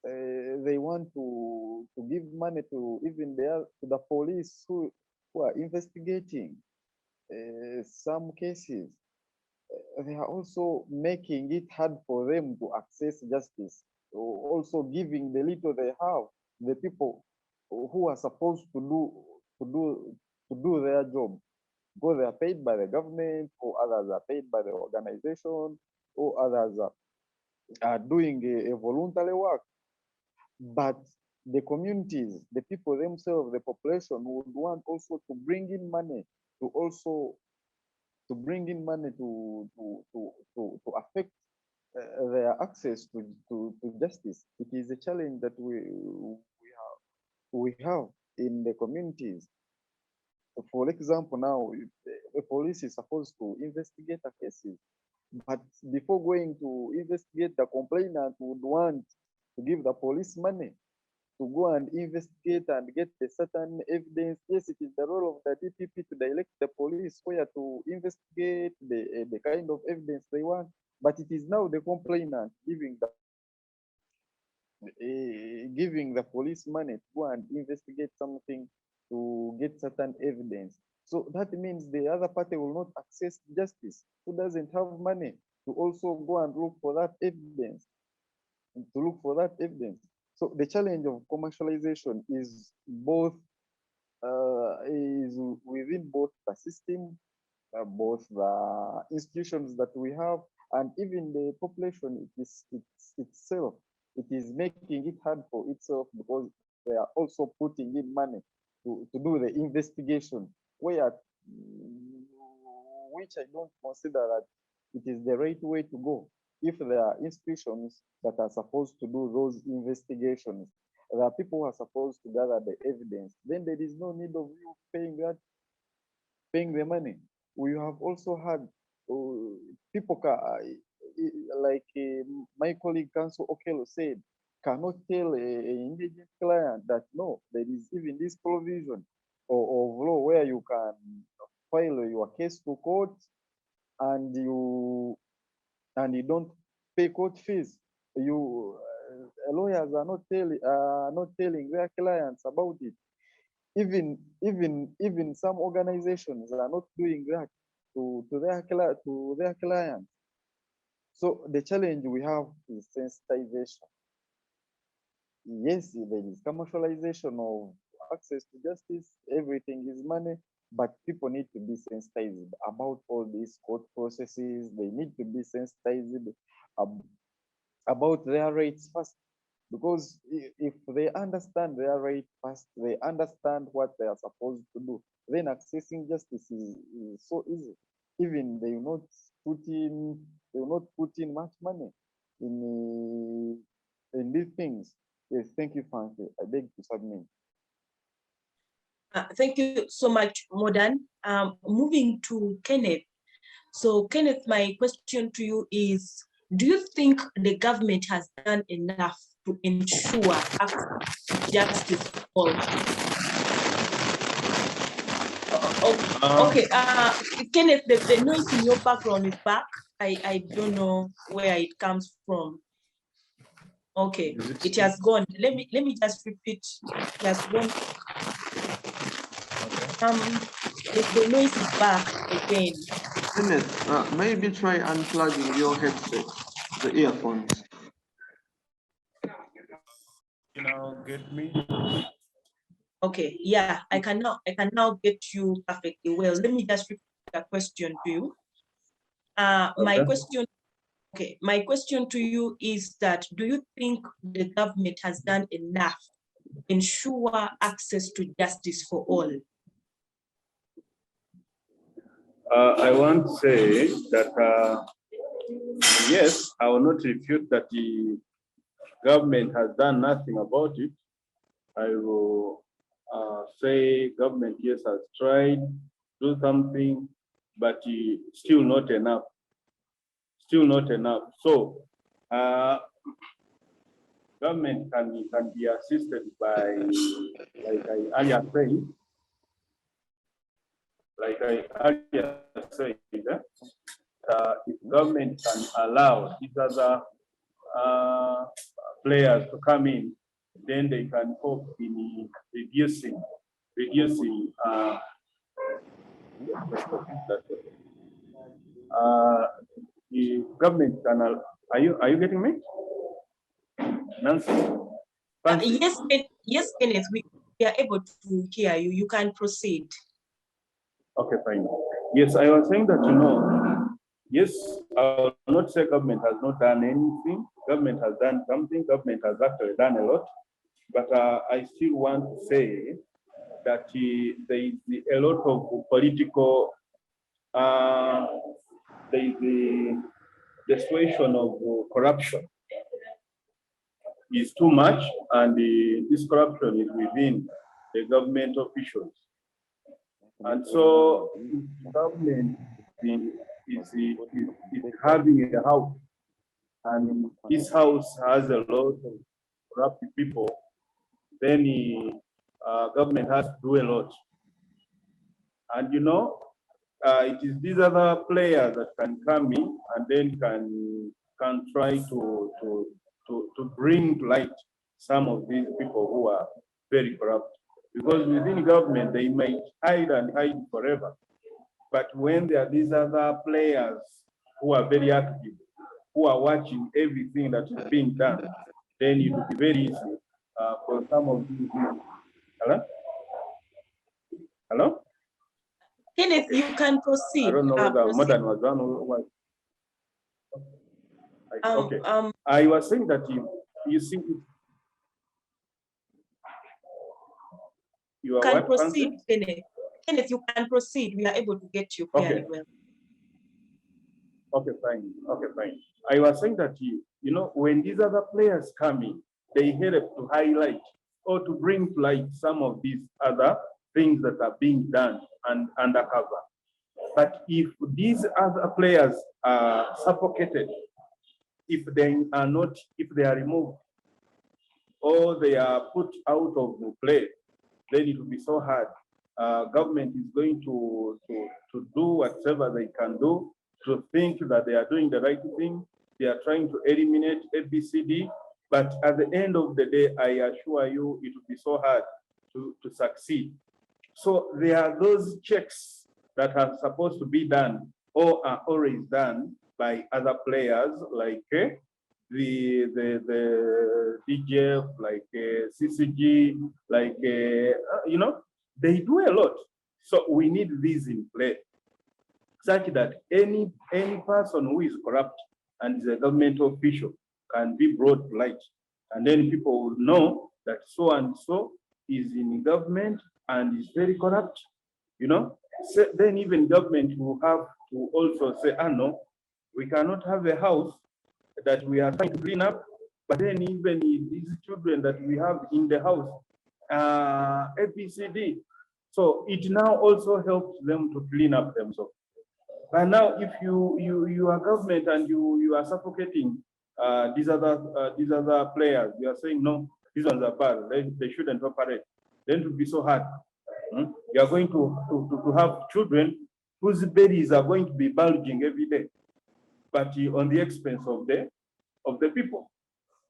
They want to give money to even to the police who are investigating some cases. They are also making it hard for them to access justice, also giving the little they have, the people who are supposed to do their job, because they are paid by the government, or others are paid by the organization, or others are doing a voluntary work. But the communities, the people themselves, the population would want also to bring in money to affect their access to justice. It is a challenge that we have in the communities. For example, now the police is supposed to investigate the cases, but before going to investigate, the complainant would want to give the police money to go and investigate and get a certain evidence. Yes, it is the role of the DPP to direct the police where to investigate the kind of evidence they want, but it is now the complainant giving the police money to go and investigate something to get certain evidence. So that means the other party will not access justice, who doesn't have money to also go and look for that evidence, So the challenge of commercialization is both is within both the system, both the institutions that we have, and even the population itself. It is making it hard for itself because they are also putting in money to do the investigation, which I don't consider that it is the right way to go. If there are institutions that are supposed to do those investigations, there are people who are supposed to gather the evidence, then there is no need of you paying the money. We have also had people like my colleague Council Okello said, cannot tell an indigent client that no, there is even this provision of law where you can file your case to court and you don't pay court fees. Lawyers are not telling their clients about it. Even some organizations are not doing that to their clients. So the challenge we have is sensitization. Yes, there is commercialization of access to justice. Everything is money, but people need to be sensitized about all these court processes. They need to be sensitized about their rights first. Because if they understand their right first, they understand what they are supposed to do, then accessing justice is so easy. Even they will not put in much money in these things. Yes, thank you, Frankie. I beg to submit. Thank you so much, Modern. Moving to Kenneth. So, Kenneth, my question to you is, do you think the government has done enough to ensure justice for all? Okay, Kenneth, the noise in your background is back. I don't know where it comes from. Okay, it has gone. Let me just repeat. It has gone. The noise is back again. Kenneth, maybe try unplugging your headset, the earphones. You know, get me? Okay, yeah, I can now get you perfectly well. Let me just repeat the question to you. My question to you is that, do you think the government has done enough to ensure access to justice for all? I want to say that, yes, I will not refute that the government has done nothing about it. I will say government, yes, has tried to do something, but still not enough. Still not enough. So, government can be assisted by, like I earlier said, if government can allow these other players to come in, then they can help in reducing the government can. Are you getting me, Nancy? Yes, Kenneth, we are able to hear you. You can proceed. Okay, fine. Yes, I was saying that, you know, yes, I will not say government has not done anything. Government has done something. Government has actually done a lot. But I still want to say that there is a lot of political, there is the situation of corruption is too much, and this corruption is within the government officials. And so government is having a house, and this house has a lot of corrupt people, then government has to do a lot. And you know, it is these other players that can come in and then can try to bring to light some of these people who are very corrupt. Because within government, they might hide and hide forever. But when there are these other players who are very active, who are watching everything that is being done, then it will be very easy for some of these. Hello? Hello? Kenneth, you can proceed. I don't know whether proceed. modern was done or what. Okay. I was saying that you see, you are can what, proceed, Francis? Kenneth. Kenneth, you can proceed. We are able to get you fairly well. Okay, fine. Okay, fine. I was saying that you know, when these other players come in, they help to highlight or to bring to light some of these other things that are being done and undercover. But if these other players are suffocated, if they are removed or they are put out of the play, then it will be so hard. Government is going to do whatever they can do to think that they are doing the right thing. They are trying to eliminate ABCD, but at the end of the day, I assure you, it will be so hard to succeed. So there are those checks that are supposed to be done or are always done by other players like the DGF, like CCG, like, you know, they do a lot. So we need these in play, such that any person who is corrupt and is a government official can be brought to light. And then people will know that so and so is in government and is very corrupt, you know. So then even government will have to also say, no, we cannot have a house that we are trying to clean up, but then even these children that we have in the house, ABCD. So it now also helps them to clean up themselves. But now, if you are government and you are suffocating these other players, you are saying no, these ones are bad, they shouldn't operate. Then it will be so hard. You are going to have children whose bellies are going to be bulging every day, but on the expense of the people.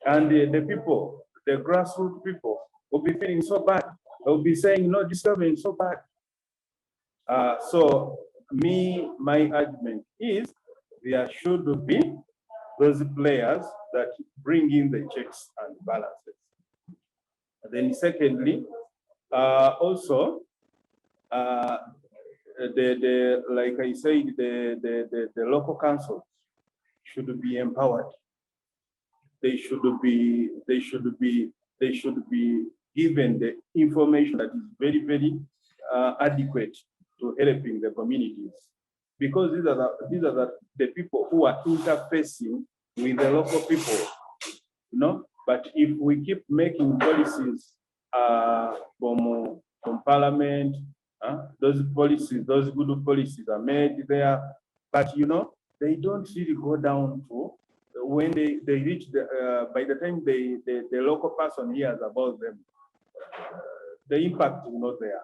And the people, the grassroots people, will be feeling so bad. They'll be saying, no, this government is so bad. So my argument is there should be those players that bring in the checks and balances. And then secondly, also, like I said, the local councils should be empowered. They should be given the information that is very, very adequate to helping the communities, because these are the people who are interfacing with the local people, you know. But if we keep making policies from Parliament, those policies, those good policies are made there, but you know, they don't really go down to when they reach by the time the local person hears about them, the impact is not there.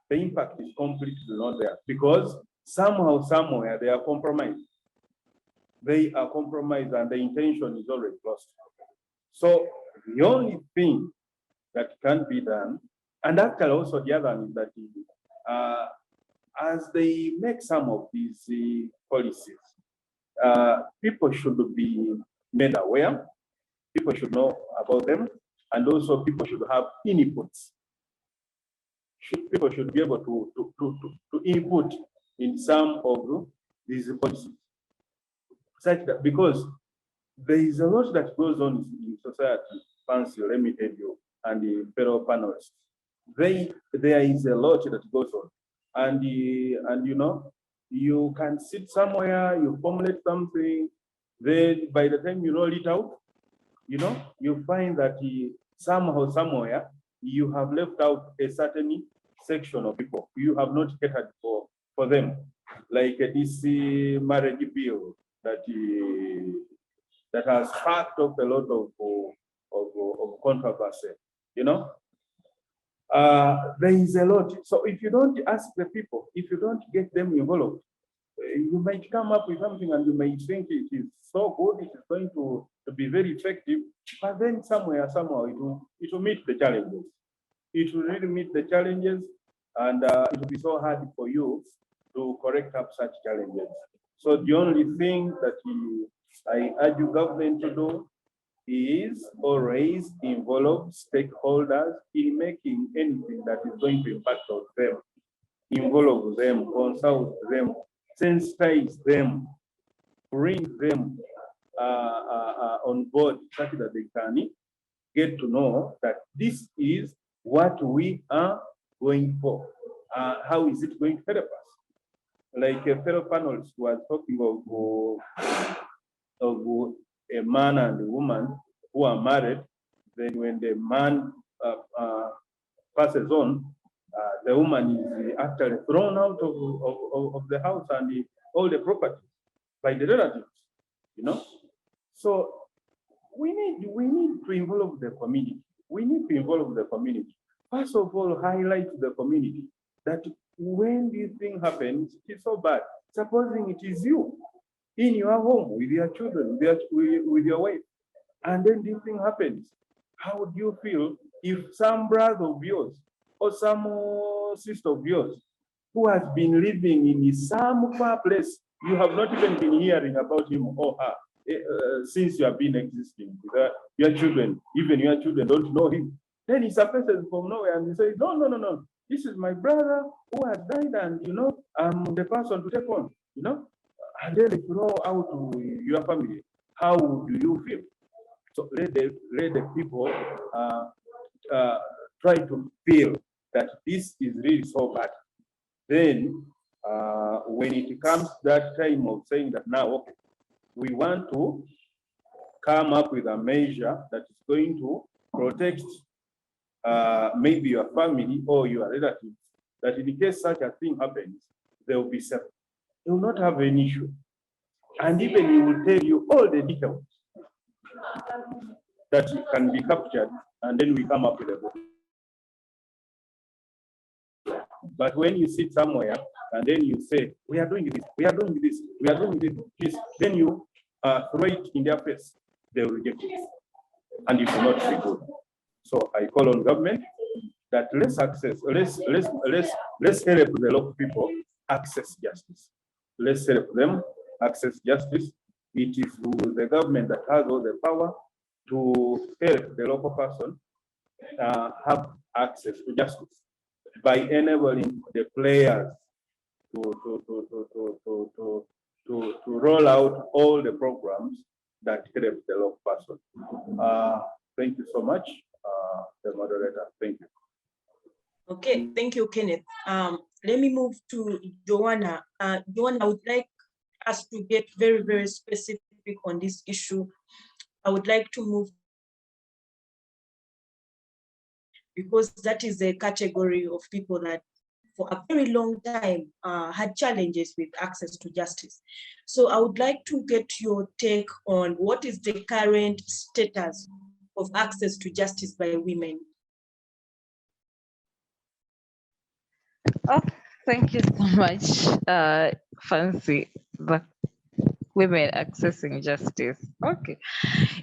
The impact is completely not there, because somehow, somewhere, they are compromised. They are compromised and the intention is already lost. So the only thing that can be done, and actually also the other is that as they make some of these policies, people should be made aware, people should know about them, and also people should have inputs. People should be able to input in some of these policies, such that, because there is a lot that goes on in society, Fancy, let me tell you, and the fellow panelists. There is a lot that goes on, and you know, you can sit somewhere, you formulate something, then by the time you roll it out, you know, you find that somehow, somewhere, you have left out a certain section of people. You have not catered for them, like this marriage bill that has sparked up a lot of controversy. You know, there is a lot. So if you don't ask the people, if you don't get them involved, you might come up with something and you may think it is so good, it is going to be very effective, but then somehow it will meet the challenges. it will really meet the challenges, and it will be so hard for you to correct up such challenges. So the only thing that I urge you government to do is always involve stakeholders in making anything that is going to impact on them. Involve them, consult them, sensitize them, bring them on board such that they can get to know that this is what we are going for. How is it going to help us? Like a fellow panelist was talking of a man and a woman who are married. Then when the man passes on, the woman is actually thrown out of the house and all the property by the relatives, you know. So we need to involve the community. We need to involve the community. First of all, highlight to the community that when this thing happens, it's so bad. Supposing it is you in your home with your children, with your wife, and then this thing happens, how would you feel if some brother of yours or some sister of yours who has been living in some far place, you have not even been hearing about him or her since you have been existing with your children, even your children don't know him. Then he surfaces from nowhere and he says, no, this is my brother who has died, and you know, I'm the person to take on, you know, and then they throw out to your family. How do you feel? So let the people try to feel that this is really so bad. Then when it comes that time of saying that now, okay, we want to come up with a measure that is going to protect maybe your family or your relatives, that in case such a thing happens, they will be safe. They will not have an issue. And even he will tell you all the details that can be captured, and then we come up with a book. But when you sit somewhere and then you say, we are doing this, we are doing this, we are doing this, then you throw it in their face, they will reject it. And it will not be good. So I call on government that let's help the local people access justice. Let's help them access justice. It is the government that has all the power to help the local person have access to justice by enabling the players to roll out all the programs that help the local person. Thank you so much, the moderator. Thank you. Okay, thank you, Kenneth. Let me move to Joana. Joana, I would like us to get very, very specific on this issue. I would like to move, because that is a category of people that for a very long time had challenges with access to justice. So I would like to get your take on what is the current status of access to justice by women. Oh, thank you so much, Fancy. The women accessing justice. Okay,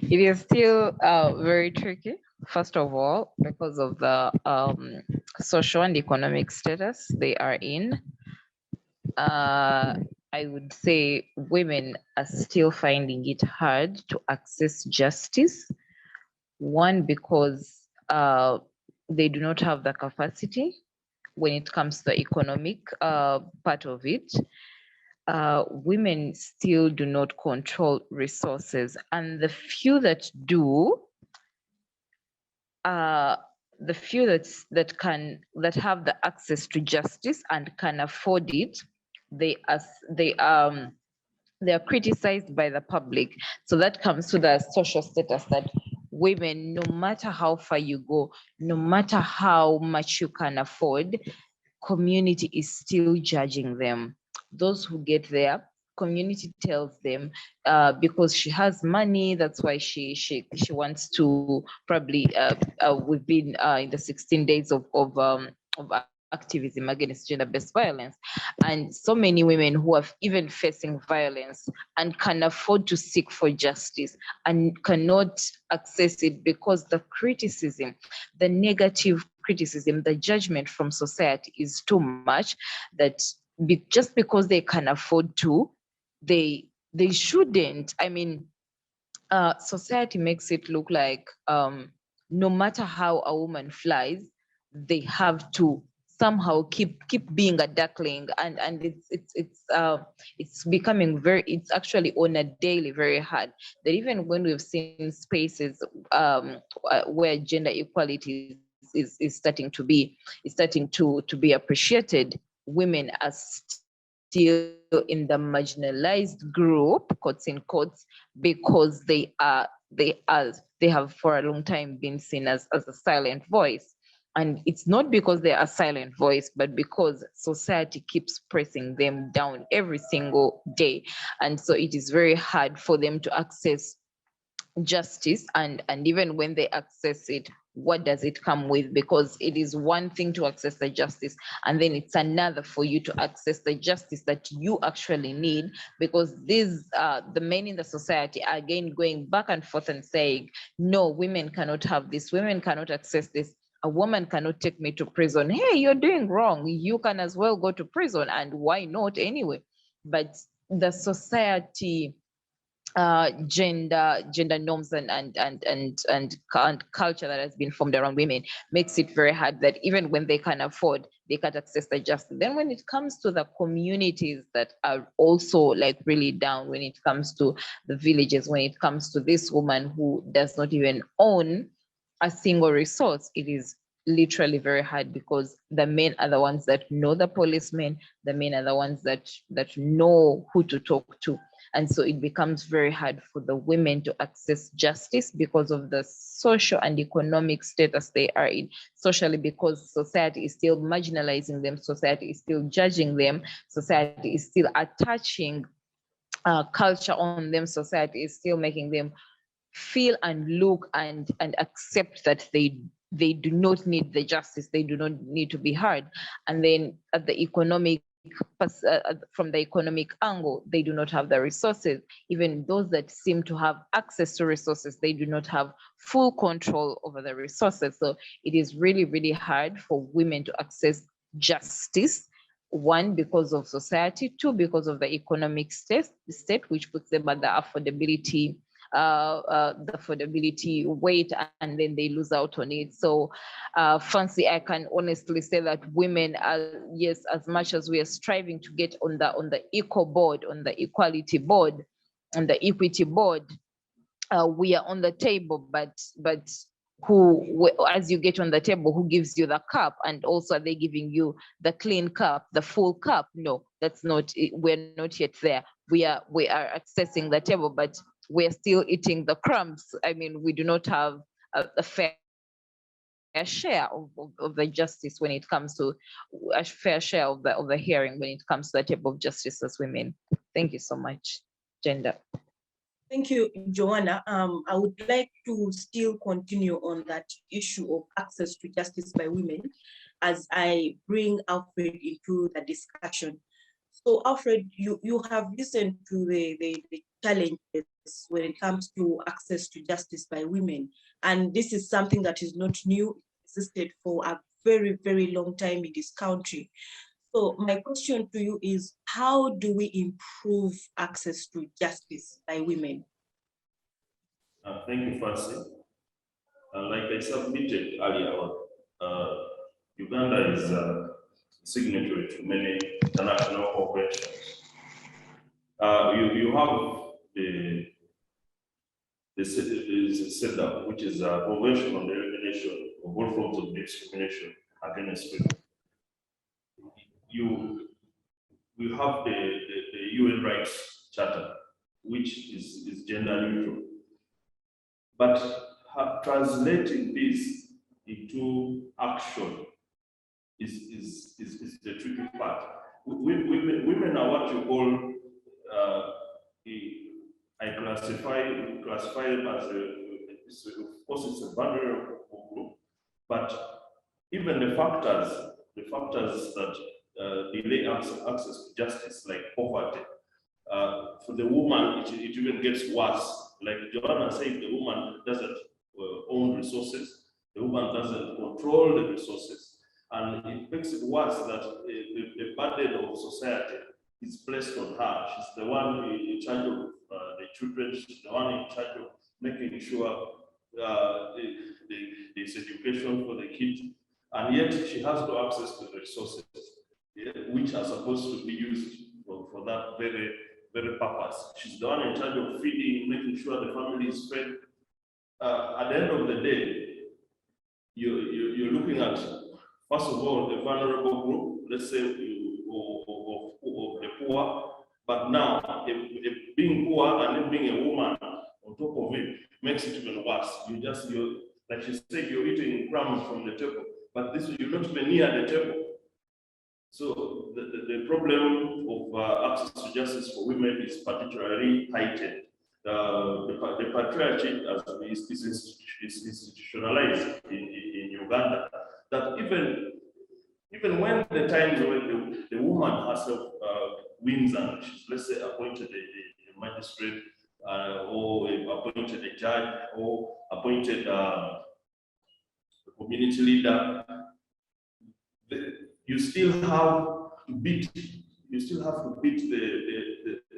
it is still very tricky. First of all, because of the social and economic status they are in. I would say women are still finding it hard to access justice. One, because they do not have the capacity when it comes to the economic part of it. Women still do not control resources, and the few that do, the few that have the access to justice and can afford it, they are criticized by the public. So that comes to the social status that women, no matter how far you go, no matter how much you can afford, community is still judging them. Those who get there, community tells them because she has money, that's why she wants to probably we've been in the 16 days of activism against gender-based violence, and so many women who are even facing violence and can afford to seek for justice and cannot access it because the criticism, the negative criticism, the judgment from society is too much, that just because they can afford to, they shouldn't. I mean, society makes it look like no matter how a woman flies, they have to somehow keep being a duckling, and it's becoming it's actually on a daily very hard, that even when we've seen spaces where gender equality is starting to be appreciated, women are still in the marginalized group, quotes in quotes, because they have for a long time been seen as a silent voice. And it's not because they are a silent voice, but because society keeps pressing them down every single day. And so it is very hard for them to access justice, and even when they access it, what does it come with? Because it is one thing to access the justice, and then it's another for you to access the justice that you actually need, because these the men in the society are again going back and forth and saying, no, women cannot have this, women cannot access this, a woman cannot take me to prison. Hey, you're doing wrong, you can as well go to prison, and why not anyway? But the society gender norms and culture that has been formed around women makes it very hard that even when they can afford, they can't access the justice. Then when it comes to the communities that are also like really down, when it comes to the villages, when it comes to this woman who does not even own a single resource, it is literally very hard, because the men are the ones that know the policemen, the men are the ones that know who to talk to. And so it becomes very hard for the women to access justice because of the social and economic status they are in. Socially, because society is still marginalizing them, society is still judging them, society is still attaching culture on them, society is still making them feel and look and accept that they do not need the justice, they do not need to be heard. And then at the economic from the economic angle, they do not have the resources. Even those that seem to have access to resources, they do not have full control over the resources. So it is really, really hard for women to access justice. One, because of society. Two, because of the economic state, which puts them at the affordability weight, and then they lose out on it. So Fancy, I can honestly say that women are, yes, as much as we are striving to get on the eco board, on the equality board, on the equity board, we are on the table, but who, as you get on the table, who gives you the cup? And also, are they giving you the clean cup, the full cup? No, that's not, we're not yet there. We are accessing the table, but we're still eating the crumbs. I mean, we do not have a fair share of the justice when it comes to a fair share of the hearing when it comes to the table of justice as women. Thank you so much, Gender. Thank you, Joanna. I would like to still continue on that issue of access to justice by women as I bring Alfred into the discussion. So Alfred, you have listened to the challenges when it comes to access to justice by women. And this is something that is not new, it existed for a very, very long time in this country. So my question to you is, how do we improve access to justice by women? Thank you, Fancy. Like I submitted earlier on, Uganda is a signatory to many international corporations. You have the setup, which is a convention on the elimination of all forms of discrimination against women. We have the UN Rights Charter, which is gender neutral. But translating this into action is the tricky part. Women are what you call, I classify them as of course it's a vulnerable group, but even the factors that delay access to justice, like poverty, for the woman, it even gets worse. Like Joanna said, the woman doesn't own resources. The woman doesn't control the resources. And it makes it worse that the burden of society is placed on her. She's the one in charge of the children. She's the one in charge of making sure there's education for the kids. And yet she has no access to the resources, which are supposed to be used for that very purpose. She's the one in charge of feeding, making sure the family is fed. At the end of the day, you're looking at, first of all, the vulnerable group, let's say, of the poor, but now, being poor and being a woman on top of it makes it even worse. You're like she said, you're eating crumbs from the table, but this you're not even near the table. So the problem of access to justice for women is particularly heightened. The patriarchy is institutionalized in Uganda, that even when the times when the woman herself wins and she's, let's say, appointed a magistrate or appointed a judge or appointed a community leader, you still have to beat the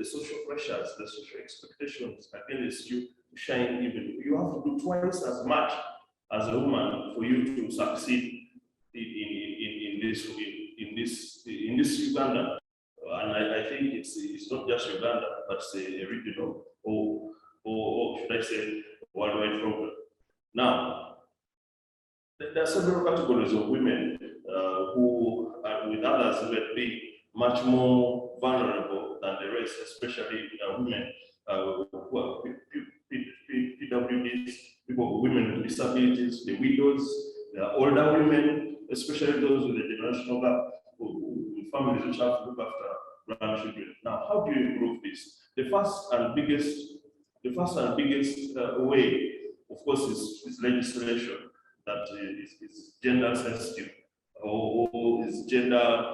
social pressures, the social expectations against you to shine even. You have to do twice as much as a woman for you to succeed in this Uganda. And I think it's not just Uganda, but it's a regional or should I say worldwide problem. Now, there are several categories of women who are with others who will be much more vulnerable than the rest, especially women who are PWDs, women with disabilities, the widows, the older women, especially those with the generational gap, with families which have to look after grandchildren. Now, how do you improve this? The first and biggest way, of course, is legislation that is gender sensitive or is gender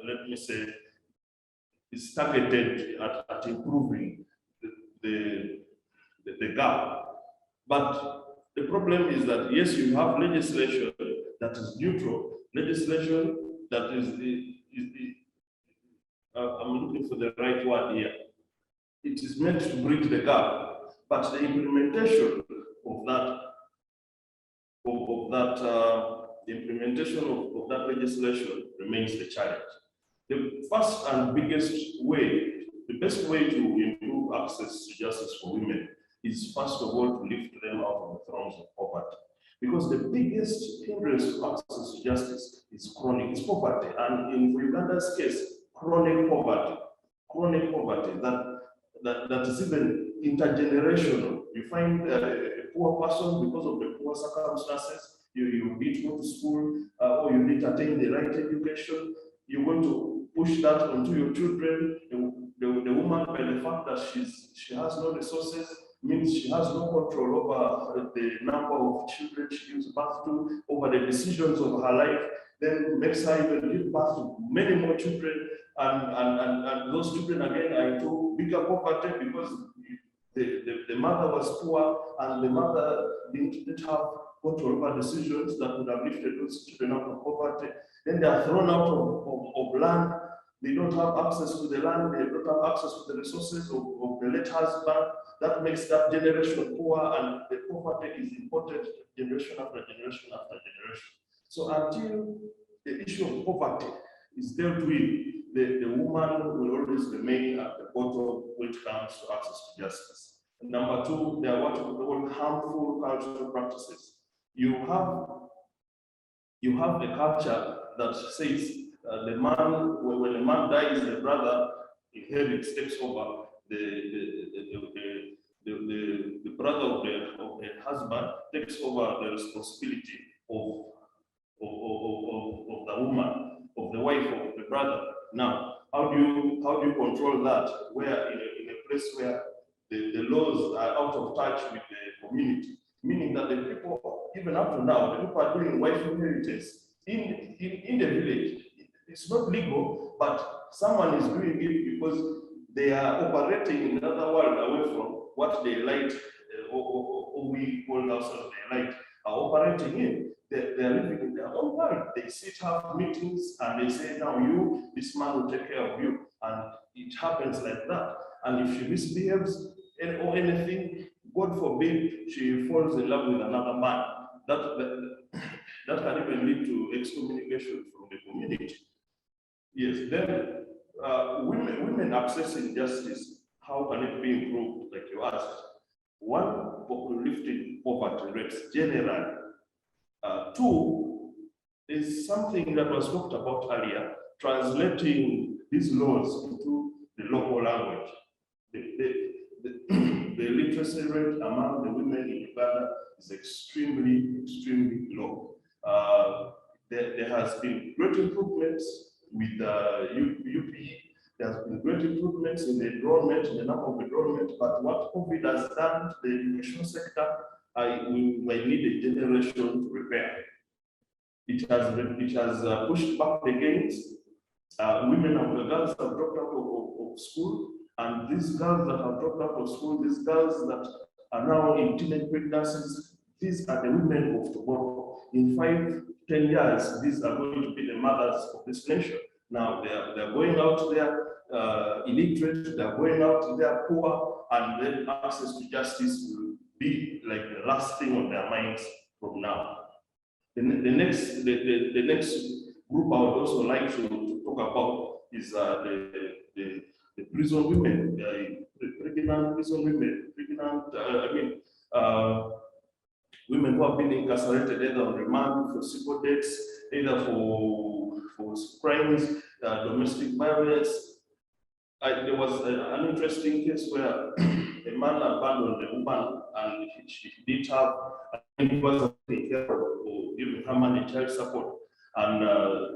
let me say, is targeted at improving the gap. But the problem is that, yes, you have legislation that is neutral, legislation that I'm looking for the right word here. It is meant to bridge the gap, but the implementation of that legislation remains the challenge. The first and biggest way, the best way to improve access to justice for women is, first of all, to lift them out of the thrones of poverty. Because the biggest hindrance to access to justice is chronic, it's poverty. And in Uganda's case, chronic poverty that is even intergenerational. You find a poor person, because of the poor circumstances, you need to go to school or you need to attain the right education. You're going to push that onto your children. The woman, by the fact that she has no resources, means she has no control over the number of children she gives birth to, over the decisions of her life, then makes her even give birth to many more children. And those children again are into bigger poverty because the mother was poor and the mother didn't have control over decisions that would have lifted those children out of poverty. Then they are thrown out of land. They don't have access to the land. They don't have access to the resources of the late husband. That makes that generation poor, and the poverty is imported generation after generation after generation. So until the issue of poverty is dealt with, the woman will always remain at the bottom when it comes to access to justice. Number two, there are what we call harmful cultural practices. You have a culture that says the man, when a man dies, the brother inherits, takes over. The brother of the husband takes over the responsibility of the woman, of the wife of the brother. Now, how do you control that? Where in a place where the laws are out of touch with the community, meaning that the people, even up to now, the people are doing wife inheritance in the village. It's not legal, but someone is doing it because they are operating in another world away from what they like or we call ourselves the elite are operating in. They are living in their own world. They sit, have meetings, and they say, now you, this man will take care of you. And it happens like that. And if she misbehaves or anything, God forbid, she falls in love with another man. That can even lead to excommunication from the community. Yes, then women accessing justice, how can it be improved, like you asked? One, uplifting poverty rates generally. Two, is something that was talked about earlier, translating these laws into the local language. The literacy rate among the women in Uganda is extremely, extremely low. There has been great improvements with UP. There has been great improvements in the enrollment, in the number of enrollment, but what COVID has done to the education sector, we might need a generation to repair. It has pushed back the gains. Women and girls have dropped out of school, and these girls that have dropped out of school, these girls that are now in teenage pregnancies, these are the women of tomorrow. In 5-10 years, these are going to be the mothers of this nation. Now they're going out there illiterate, they're going out there poor, and then access to justice will be like the last thing on their minds from now. The next group I would also like to talk about is the prison women, pregnant prison women, women who have been incarcerated either on remand for civil debts, either for crimes, domestic violence. There was an interesting case where a man abandoned a woman and she did have, he was taking care of giving her money child support. And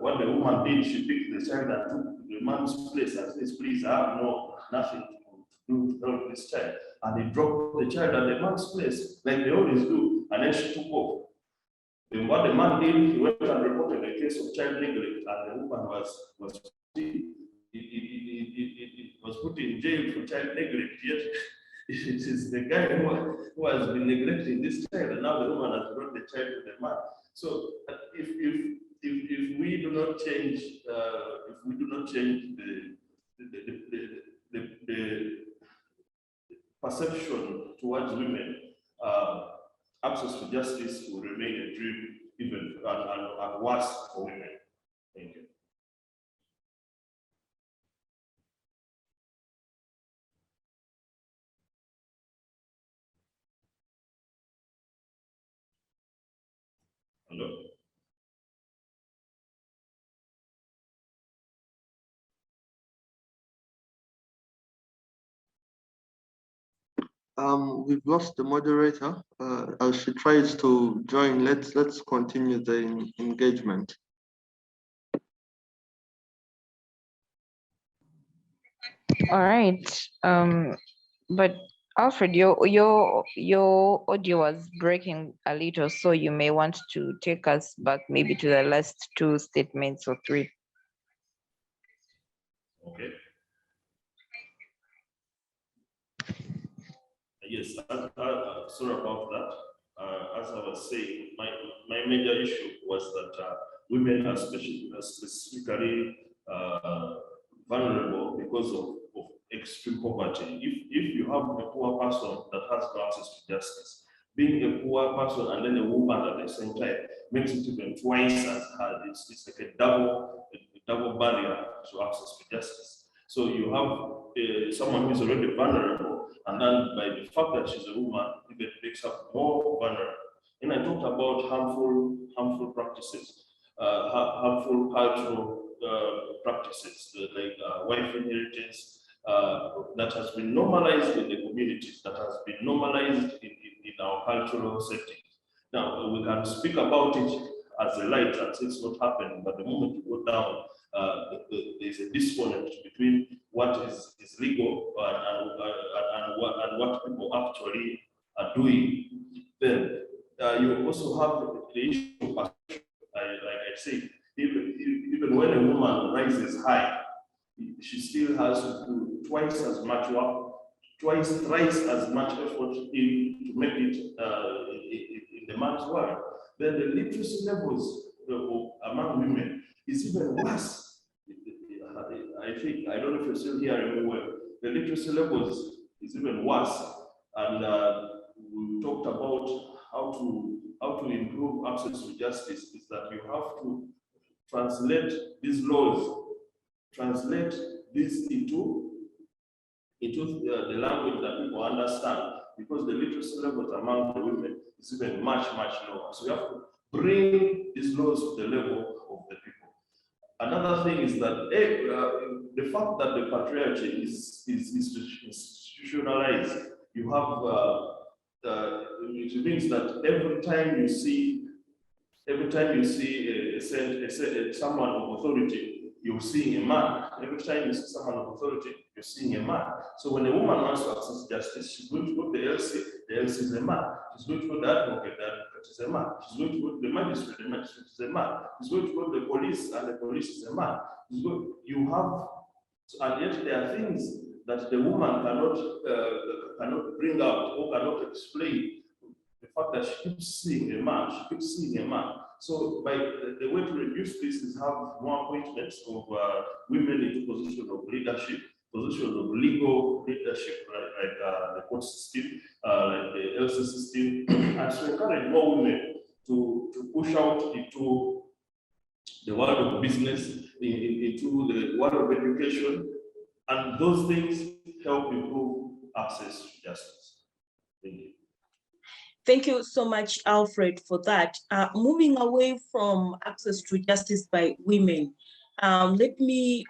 what the woman did, she picked the child and took the man's place and says, please, I have nothing to do to help this child. And they dropped the child at the man's place, like they always do, and then she took off. And what the man did, he went and reported a case of child neglect, and the woman was put in jail for child neglect. Yet it is the guy who has been neglecting this child, and now the woman has brought the child to the man. So if we do not change, the perception towards women, access to justice will remain a dream, even and worse for women. Thank you. Hello. We've lost the moderator. As she tries to join, let's continue the engagement. All right. But Alfred, your audio was breaking a little, so you may want to take us back maybe to the last two statements or three. Okay. Yes, sorry about that. As I was saying, my major issue was that women are specifically vulnerable because of extreme poverty. If you have a poor person that has no access to justice, being a poor person and then a woman at the same time makes it even twice as hard. It's like a double barrier to access to justice. So you have someone who is already vulnerable, and then by the fact that she's a woman, it makes her more vulnerable. And I talked about harmful practices, harmful cultural practices like wife inheritance that has been normalized in the communities, that has been normalized in our cultural settings. Now, we can speak about it as a light and say it's not happening, but the moment you go down, there's a disconnect between what is legal and what people actually are doing. Then you also have the issue of perception. Like I said, even when a woman rises high, she still has to do twice as much work twice, thrice as much effort in to make it in the man's world. Then the literacy levels among women is even worse. I think, I don't know if you're still hearing well, the literacy levels is even worse. And we talked about how to improve access to justice, is that you have to translate these laws, translate this into the language that people understand, because the literacy levels among the women is even much, much lower. So you have to bring these laws to the level of the people. Another thing is that the fact that the patriarchy is institutionalized, you have, it means that every time you see someone of authority, you're seeing a man. Every time you see someone of authority, you're seeing a man. So when a woman wants to access justice, she's going to go to the LC is a man. She's going to go to the advocate is a man. She's going to go to the magistrate is a man. She's going to go to the police, and the police is a man. You have, and yet there are things that the woman cannot bring out or cannot explain. The fact that she keeps seeing a man, So by the way to reduce this is have more appointments of women into position of leadership, position of legal leadership, like the court system, like the LC system, and so encourage more women to push out into the world of business, into the world of education, and those things help improve access to justice. Thank you. Thank you so much, Alfred, for that. Moving away from access to justice by women, let me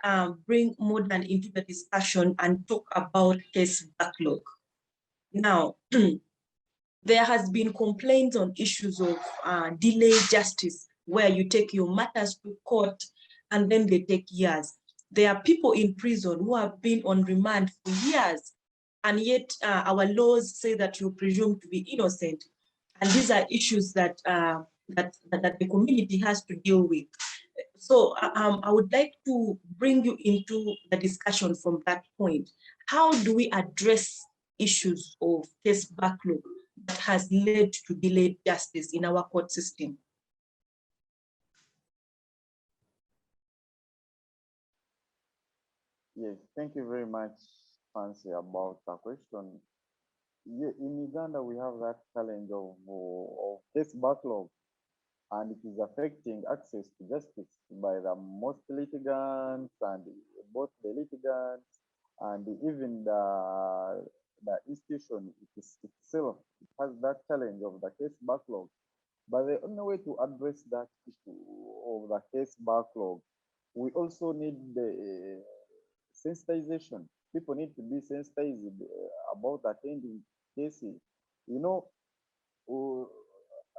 bring Modern into the discussion and talk about case backlog. Now, there has been complaints on issues of delayed justice, where you take your matters to court and then they take years. There are people in prison who have been on remand for years, and yet our laws say that you're presumed to be innocent. And these are issues that that the community has to deal with. So I would like to bring you into the discussion from that point. How do we address issues of case backlog that has led to delayed justice in our court system? Yes, thank you very much, Fancy, about the question. Yeah, in Uganda, we have that challenge of case backlog, and it is affecting access to justice by the most litigants, and both the litigants and even the institution itself. It has that challenge of the case backlog. But the only way to address that issue of the case backlog, we also need the sensitization. People need to be sensitized about attending cases. You know,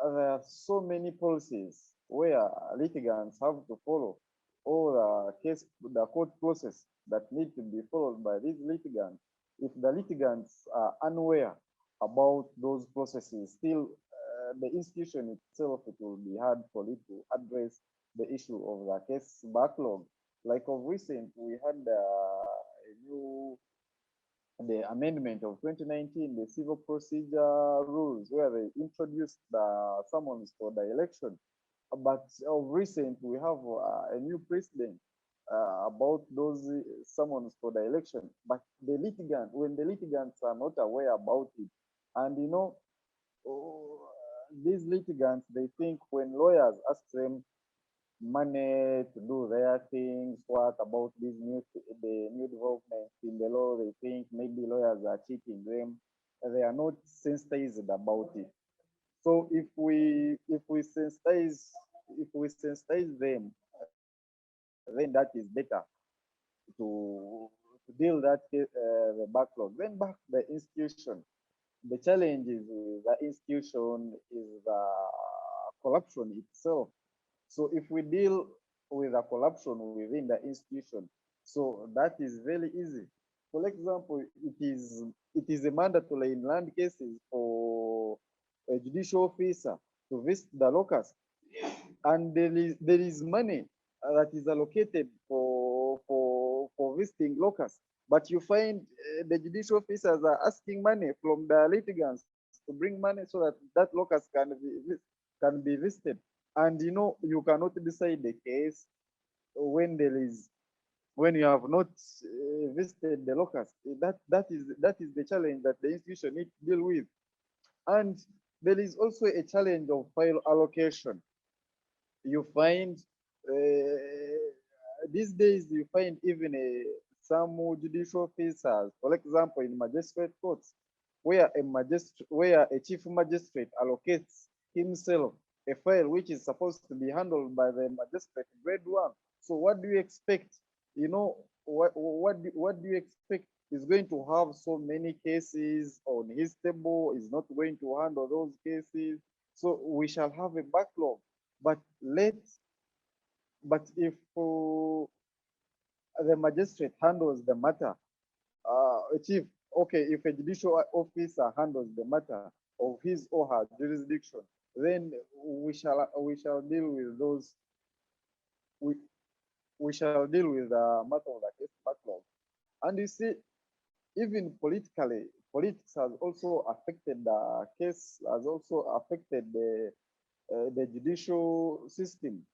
there are so many policies where litigants have to follow all the court process that need to be followed by these litigants. If the litigants are unaware about those processes, still the institution itself, it will be hard for it to address the issue of the case backlog. Like of recent, we had the amendment of 2019, the civil procedure rules, where they introduced the summons for the election. But of recent, we have a new precedent about those summons for the election. But the litigant, when the litigants are not aware about it, and you know, these litigants, they think when lawyers ask them money to do their things, what about the new developments in the law, they think maybe lawyers are cheating them. They are not sensitized about it. So if we sensitize them, then that is better to deal that the backlog. Then back to the institution. The challenge is the institution is the corruption itself. So if we deal with the corruption within the institution, so that is very easy. For example, it is a mandatory in land cases for a judicial officer to visit the locus, and there is money that is allocated for visiting locusts. But you find the judicial officers are asking money from the litigants to bring money so that that locust can be visited. And you know, you cannot decide the case when you have not visited the locust. That is the challenge that the institution needs to deal with. And there is also a challenge of file allocation. You find these days you find even some judicial officers, for example, in magistrate courts, where a chief magistrate allocates himself a file which is supposed to be handled by the magistrate grade 1. So what do you expect? You know, what do you expect? Is going to have so many cases on his table, is not going to handle those cases. So we shall have a backlog. But if the magistrate handles the matter, chief, okay, if a judicial officer handles the matter of his or her jurisdiction, then we shall deal with those. We shall deal with the matter of the case backlog. And you see, even politically, politics has also affected the case, has also affected the judicial system.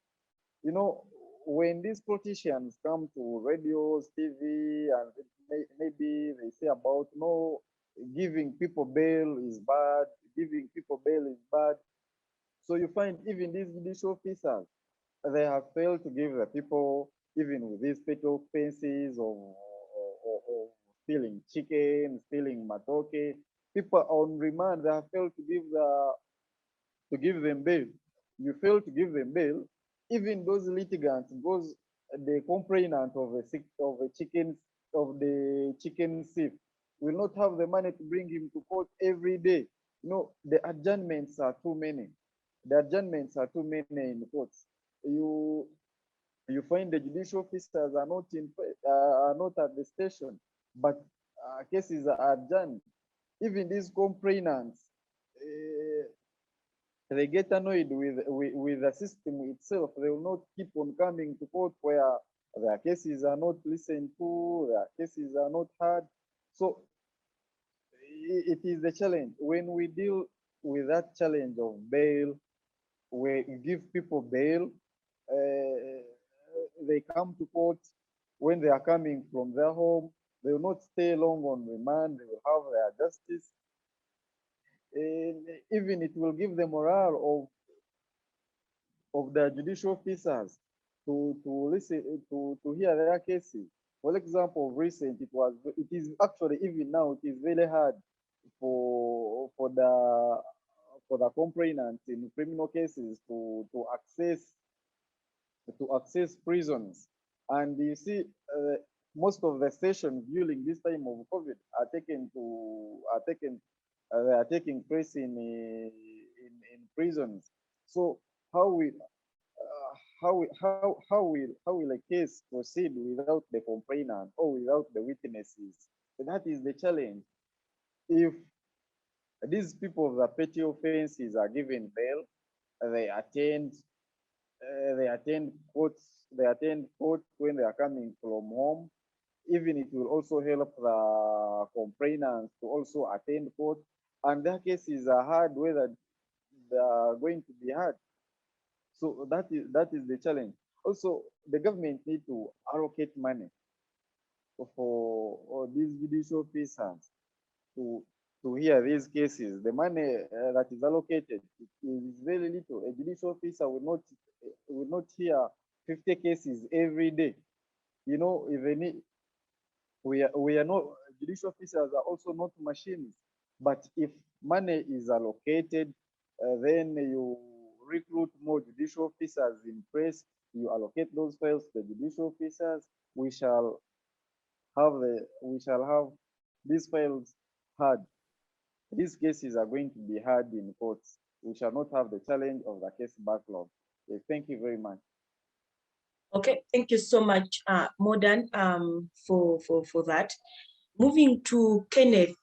You know, when these politicians come to radios, TV, and maybe they say about no, giving people bail is bad, giving people bail is bad. So you find even these judicial officers, they have failed to give the people, even with these petty offenses of stealing chicken, stealing matoke, people on remand, they have failed to give them bail. You fail to give them bail, even those litigants, the complainant of the chicken thief will not have the money to bring him to court every day. You know, the adjournments are too many. The adjournments are too many in the courts. You find the judicial officers are not at the station, but cases are adjourned. Even these complainants, they get annoyed with the system itself. They will not keep on coming to court where their cases are not listened to, their cases are not heard. So it is a challenge. When we deal with that challenge of bail, we give people bail, they come to court. When they are coming from their home, they will not stay long on remand, they will have their justice. Even it will give the morale of the judicial officers to listen to hear their cases. For example, recent it is actually even now it is very hard for the complainants in criminal cases to access prisons. And you see, most of the stations during this time of COVID are taking place in prisons. So how will a case proceed without the complainant or without the witnesses? So that is the challenge. If these people of the petty offenses are given bail, they attend court when they are coming from home. Even it will also help the complainants to also attend court, and their cases are heard whether they are going to be heard. So that is the challenge. Also, the government need to allocate money for these judicial officers to hear these cases. The money that is allocated is very little. A judicial officer will not hear 50 cases every day. You know, even we are not, judicial officers are also not machines. But if money is allocated, then you recruit more judicial officers in place. You allocate those files to the judicial officers. We shall have these files heard. These cases are going to be heard in courts. We shall not have the challenge of the case backlog. Yes, thank you very much. Okay, thank you so much, Modern, for that. Moving to Kenneth.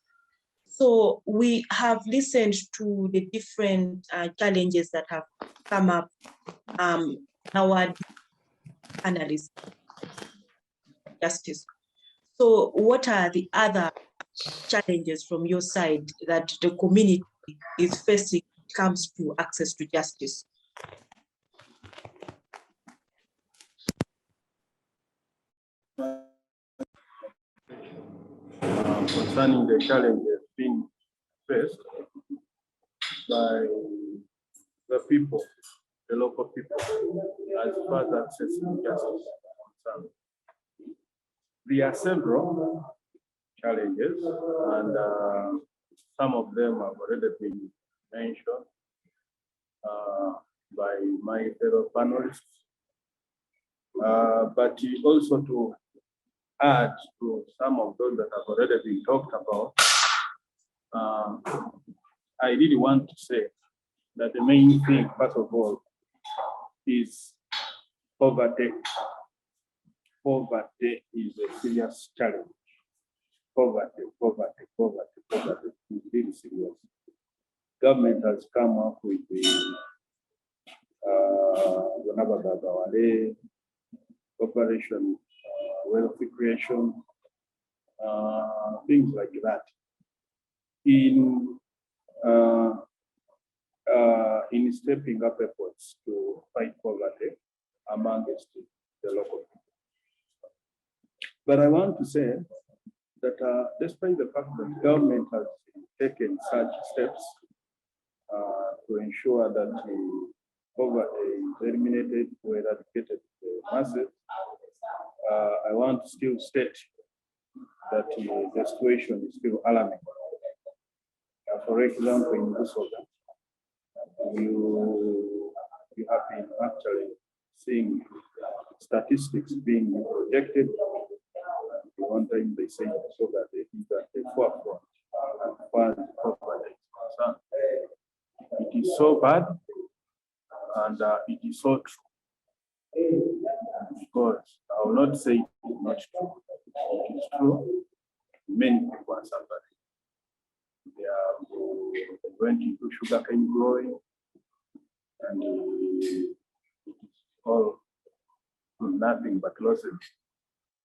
So we have listened to the different challenges that have come up. Our analysts, justice. So what are the other challenges from your side that the community is facing when it comes to access to justice? Concerning the challenges being faced by the people, the local people, as far as accessing justice is concerned. There are several challenges, and some of them have already been mentioned by my fellow panelists. But also to add to some of those that have already been talked about, I really want to say that the main thing, first of all, is poverty. Poverty is a serious challenge. Poverty is really serious. Government has come up with the Operation Wealth Creation, things like that. In stepping up efforts to fight poverty amongst the local people. But I want to say that despite the fact that government has taken such steps to ensure that the poverty is eliminated or eradicated to the masses, I want to still state that the situation is still alarming. For example, in Busoga, you have been actually seeing statistics being projected. One time they say so that they think that the forefront as far as poverty is concerned. It is so bad, and it is so true. Because I will not say it is not true. It is true. Many people are suffering. They are going into sugarcane growing, and it is all nothing but losses.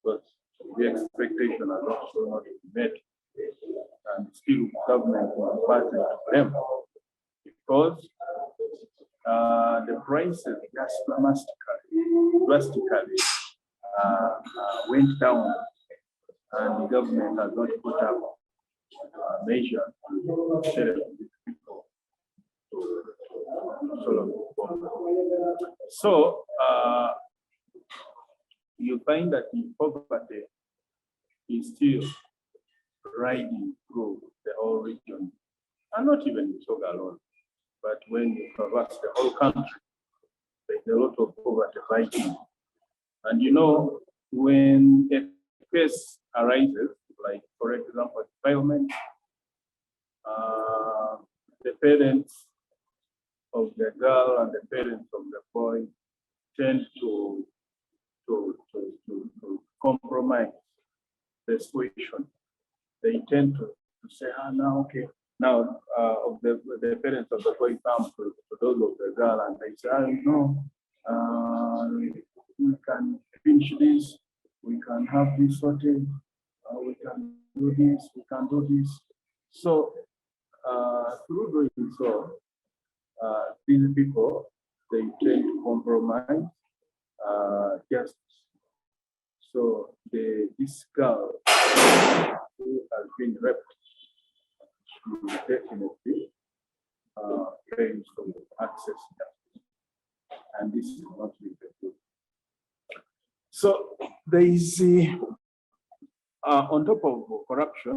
But the expectation has also not been met, and still government is fighting to them because the prices just drastically went down, and the government has not put up measure to share with people to solve the problem. So you find that the poverty is still riding through the whole region, and not even Busoga alone. But when you traverse the whole country, there's a lot of poverty fighting. And you know, when a case arises, like for example, defilement, the parents of the girl and the parents of the boy tend to compromise the situation. They tend to say, now, okay, now of the parents of the boy come to those of the girl, and they say, no, we can finish this, we can have this sorted, we can do this, we can do this. So through doing so, these people, they tend to compromise justice. So this girl who has been raped, she definitely fails to access justice. And this is not really good. So there is, on top of corruption,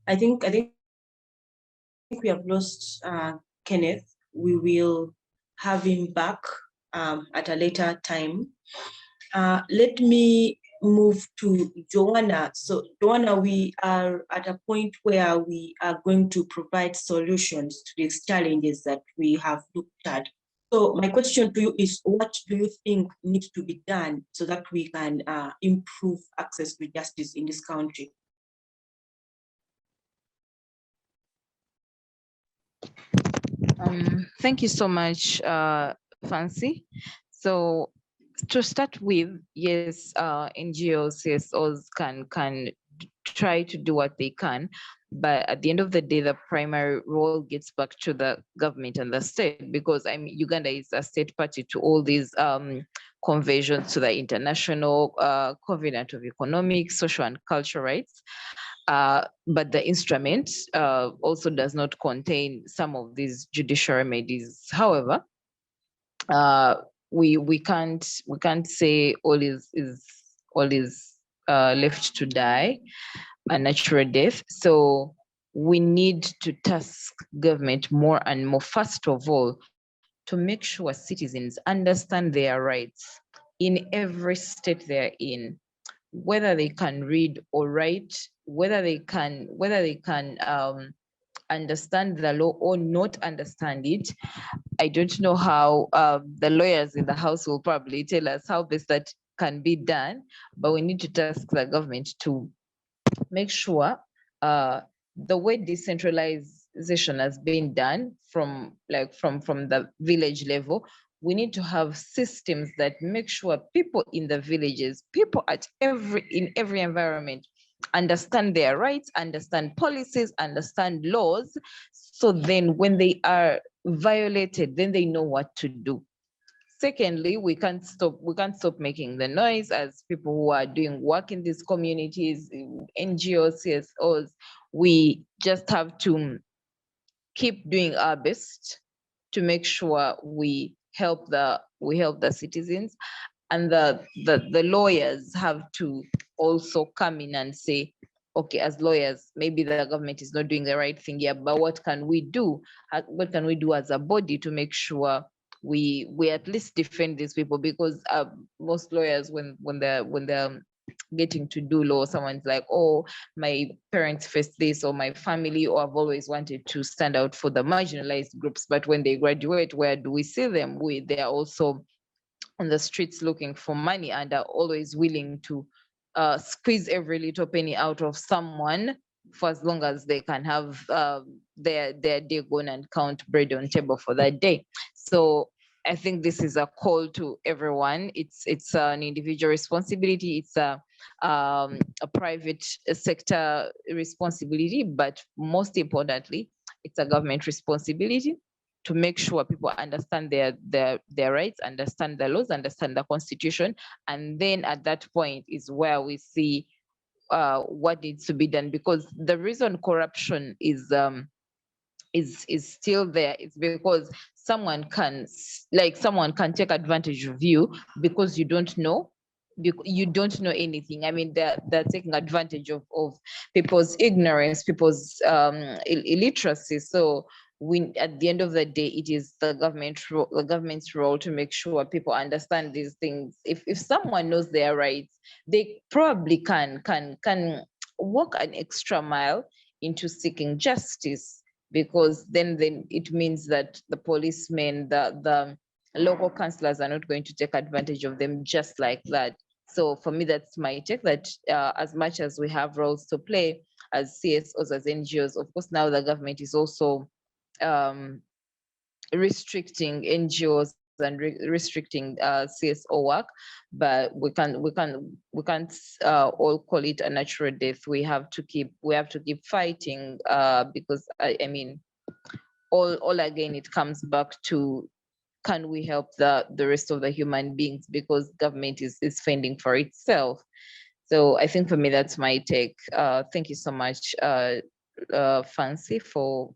I think we have lost Kenneth. We will have him back at a later time. Let me move to Joana. So Joana, we are at a point where we are going to provide solutions to these challenges that we have looked at. So my question to you is, what do you think needs to be done so that we can improve access to justice in this country? Thank you so much, Fancy. So to start with, yes, NGOs, CSOs can try to do what they can, but at the end of the day, the primary role gets back to the government and the state, because I mean, Uganda is a state party to all these conventions, to the International Covenant of Economic, Social, and Cultural Rights. But the instrument also does not contain some of these judicial remedies. However, we can't say all is left to die a natural death. So we need to task government more and more, first of all, to make sure citizens understand their rights in every state they're in, whether they can read or write, whether they can understand the law or not understand it. I don't know how the lawyers in the house will probably tell us how best that can be done, but we need to task the government to make sure the way decentralization has been done from the village level, we need to have systems that make sure people in the villages, people in every environment, understand their rights, understand policies, understand laws, so then when they are violated, then they know what to do. Secondly, we can't stop making the noise as people who are doing work in these communities, NGOs, CSOs. We just have to keep doing our best to make sure we help the citizens, and the lawyers have to also come in and say, okay, as lawyers, maybe the government is not doing the right thing here, but what can we do? What can we do as a body to make sure we at least defend these people? Because most lawyers, when they're getting to do law, someone's like, oh, my parents faced this, or my family, or I've always wanted to stand out for the marginalized groups. But when they graduate, where do we see them? They are also on the streets looking for money, and are always willing to squeeze every little penny out of someone for as long as they can have their day gone and count bread on table for that day. So I think this is a call to everyone. It's an individual responsibility. It's a private sector responsibility, but most importantly, it's a government responsibility to make sure people understand their rights, understand the laws, understand the constitution. And then at that point is where we see what needs to be done. Because the reason corruption is still there is because someone can take advantage of you because you don't know anything. I mean, they're taking advantage of people's ignorance, people's illiteracy. So at the end of the day, it is the government's role to make sure people understand these things. If someone knows their rights, they probably can walk an extra mile into seeking justice, because then it means that the policemen, the local councillors are not going to take advantage of them just like that. So for me, that's my take, that as much as we have roles to play as CSOs, as NGOs, of course, now the government is also restricting NGOs and restricting CSO work, but we can't all call it a natural death. We have to keep fighting, because I mean, all again, it comes back to, can we help the rest of the human beings, because government is fending for itself. So I think for me, that's my take. Thank you so much, Fancy, for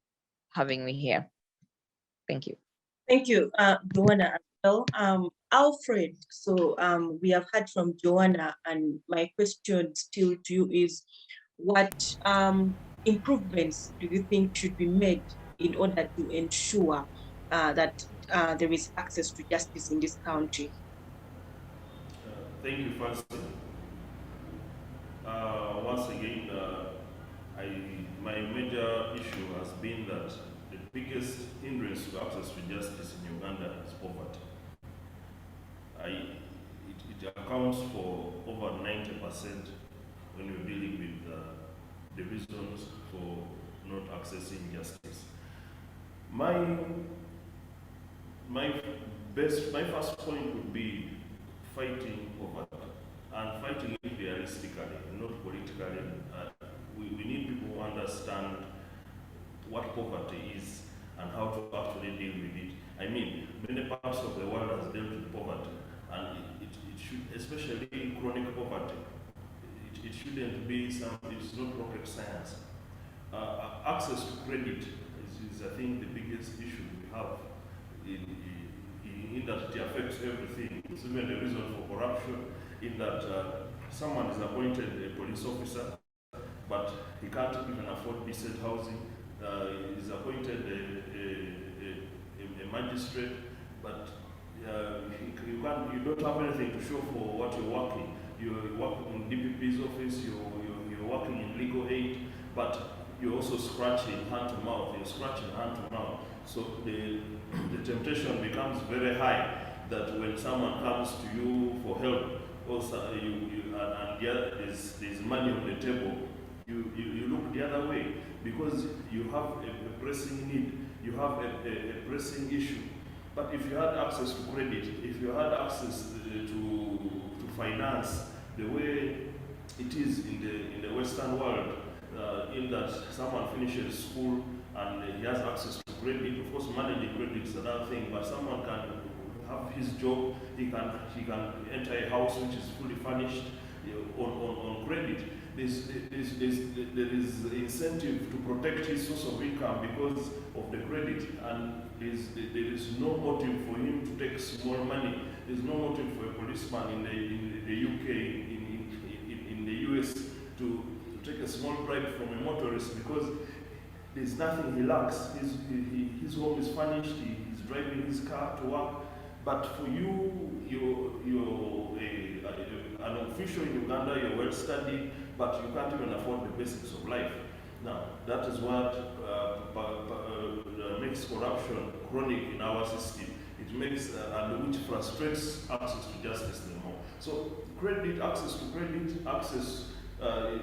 having me here. Thank you. Thank you, Joana. Well, Alfred, so we have heard from Joana, and my question still to you is, what improvements do you think should be made in order to ensure that there is access to justice in this country? Thank you, Francis. Once again, my major issue has been that the biggest hindrance to access to justice in Uganda is poverty. It accounts for over 90% when you're dealing with the reasons for not accessing justice. My first point would be fighting poverty, and fighting it realistically, not politically. We need people who understand what poverty is and how to actually deal with it. I mean, many parts of the world has dealt with poverty, and it should, especially chronic poverty, it shouldn't be it's not rocket science. Access to credit is, I think, the biggest issue we have in that it affects everything. It's even the reason for corruption, in that someone is appointed a police officer, but he can't even afford decent housing. Is appointed a magistrate, but you don't have anything to show for what you're working. You're working in DPP's office, you're working in legal aid, but you're also scratching hand to mouth. You're scratching hand to mouth. So the temptation becomes very high that when someone comes to you for help, also there's money on the table, you look the other way because you have a pressing need, you have a pressing issue. But if you had access to credit, if you had access to finance the way it is in the Western world, in that someone finishes school and he has access to credit. Of course, managing credit is another thing, but someone can have his job, he can enter a house which is fully furnished on credit. There is incentive to protect his source of income because of the credit, and there is no motive for him to take small money. There's no motive for a policeman in the UK, in the US to take a small bribe from a motorist because there's nothing he lacks. His home is furnished, he's driving his car to work. But for you're an official in Uganda, you're well studied, but you can't even afford the basics of life. Now, that is what makes corruption chronic in our system. It makes, and which frustrates access to justice the more. So credit, access to credit,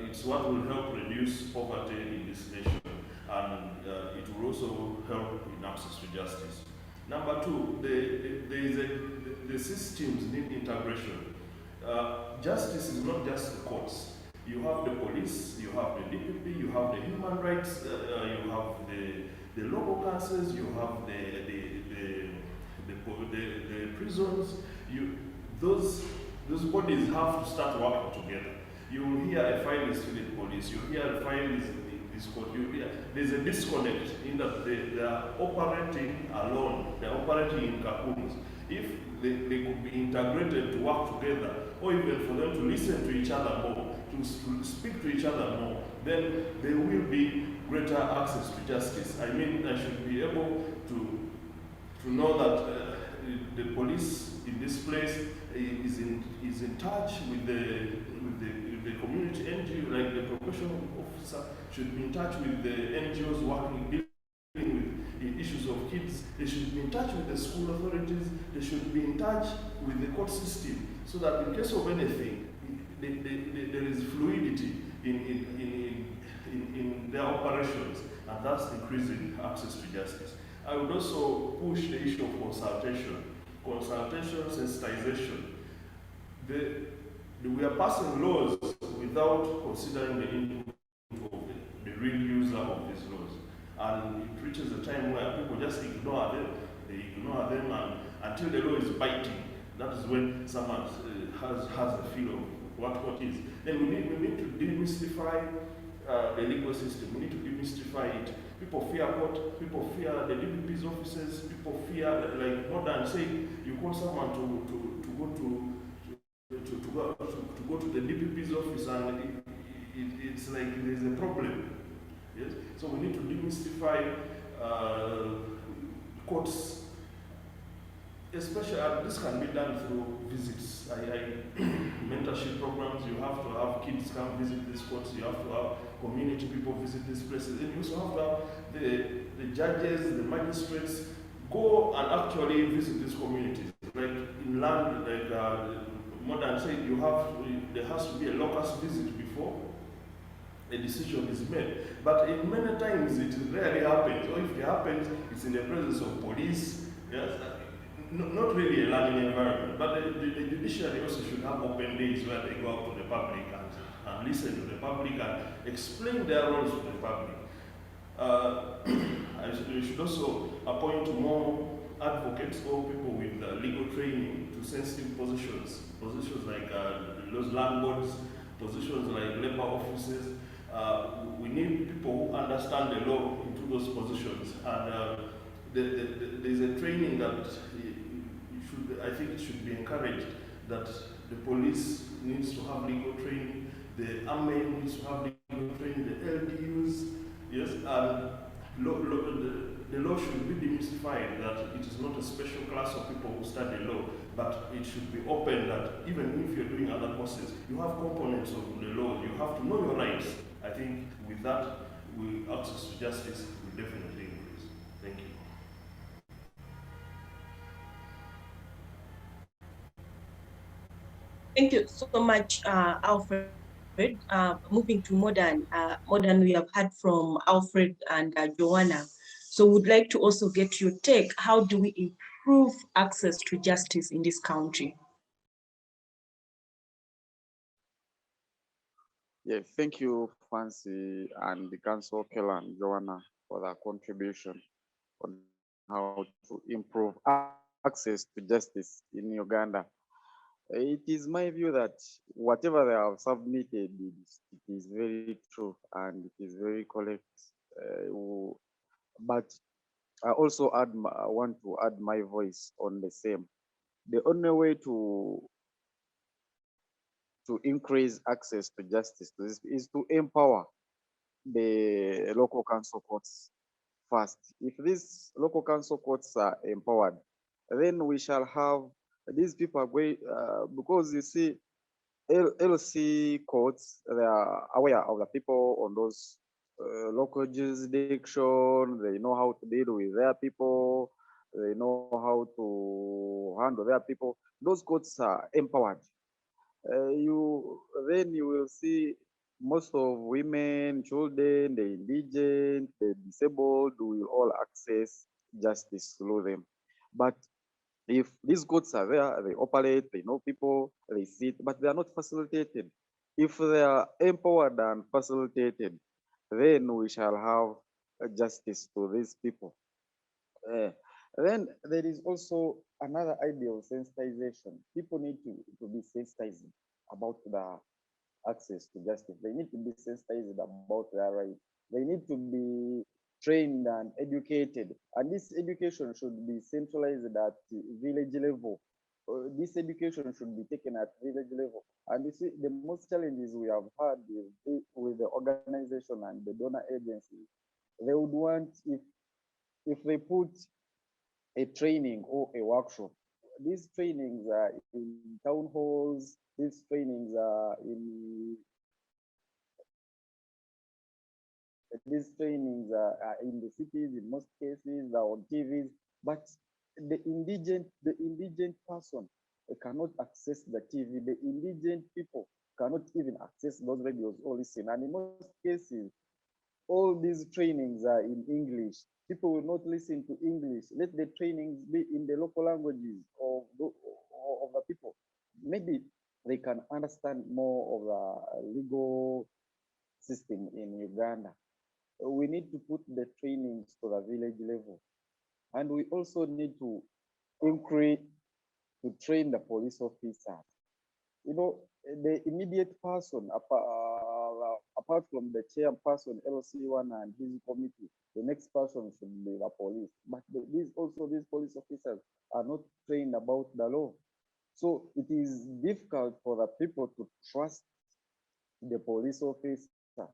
it's what will help reduce poverty in this nation, and it will also help in access to justice. Number two, the systems need integration. Justice is not just the courts. You have the police, you have the DPP, you have the human rights, you have the local councils, you have the prisons. Those bodies have to start working together. You will hear a file is to the police, you hear a file is this court, there's a disconnect in that they are operating alone, they're operating in cocoons. If they could be integrated to work together, or even for them to listen to each other more, to speak to each other more, then there will be greater access to justice. I mean, I should be able to know that the police in this place is in touch with the community NGO, like the professional officer should be in touch with the NGOs working with issues of kids. They should be in touch with the school authorities. They should be in touch with the court system, so that in case of anything, there is fluidity in their operations, and that's increasing access to justice. I would also push the issue of consultation, sensitization. We are passing laws without considering the input of the real user of these laws. And it reaches a time where people just ignore them. They ignore them, and until the law is biting, that is when someone has a feel of what is. Then we need to demystify the legal system. We need to demystify it. People fear court, people fear the DPP's offices, people fear, like more than saying you call someone to go to the DPP's office, and it's like there's a problem. Yes? So we need to demystify courts, especially this can be done through visits. Mentorship programs, you have to have kids come visit these courts, you have to have community people visit these places, and you also have to have the judges, the magistrates, go and actually visit these communities. Like in land, like modern say, there has to be a locus visit before a decision is made. But in many times it rarely happens, or if it happens, it's in the presence of police. Yes, not really a learning environment, but the judiciary also should have open days where they go out to the public and listen to the public and explain their roles to the public. We should also appoint more advocates or people with legal training to sensitive positions like those landlords, positions like labor offices. We need people who understand the law into those positions, and there's a training that I think it should be encouraged, that the police needs to have legal training, the army needs to have legal training, the LDUs, yes, and the law should be demystified, that it is not a special class of people who study law, but it should be open that even if you're doing other courses, you have components of the law, you have to know your rights. I think with that, access to justice will definitely increase. Thank you. Thank you so much, Alfred. Moving to modern, we have heard from Alfred and Joana. So would like to also get your take. How do we improve access to justice in this country? Yeah, thank you, Fancy, and the Council, Okello and Joana, for their contribution on how to improve access to justice in Uganda. It is my view that whatever they have submitted, it is very true and it is very correct. But I also want to add my voice on the same. The only way to increase access to justice is to empower the local council courts first. If these local council courts are empowered, then we shall have these people are going, because you see, LC courts, they are aware of the people on those local jurisdiction. They know how to deal with their people. They know how to handle their people. Those courts are empowered. Then you will see most of women, children, the indigent, the disabled will all access justice through them. But if these courts are there, they operate, they know people, they sit, but they are not facilitated. If they are empowered and facilitated, then we shall have justice to these people. Then there is also another idea of sensitization. People need to be sensitized about the access to justice. They need to be sensitized about their rights. They need to be trained and educated. And this education should be centralized at village level. This education should be taken at village level. And you see, the most challenges we have had with the organization and the donor agencies, they would want, if they put a training or a workshop, these trainings are in town halls, these trainings are in the cities, in most cases, are on TVs, but the indigent person cannot access the TV. The indigent people cannot even access those radios or listen. And in most cases, all these trainings are in English. People will not listen to English. Let the trainings be in the local languages of the people. Maybe they can understand more of the legal system in Uganda. We need to put the trainings to the village level. And we also need to train the police officers. You know, the immediate person, apart from the chairperson, LC1 and his committee, the next person should be the police. But these police officers are not trained about the law. So it is difficult for the people to trust the police officer.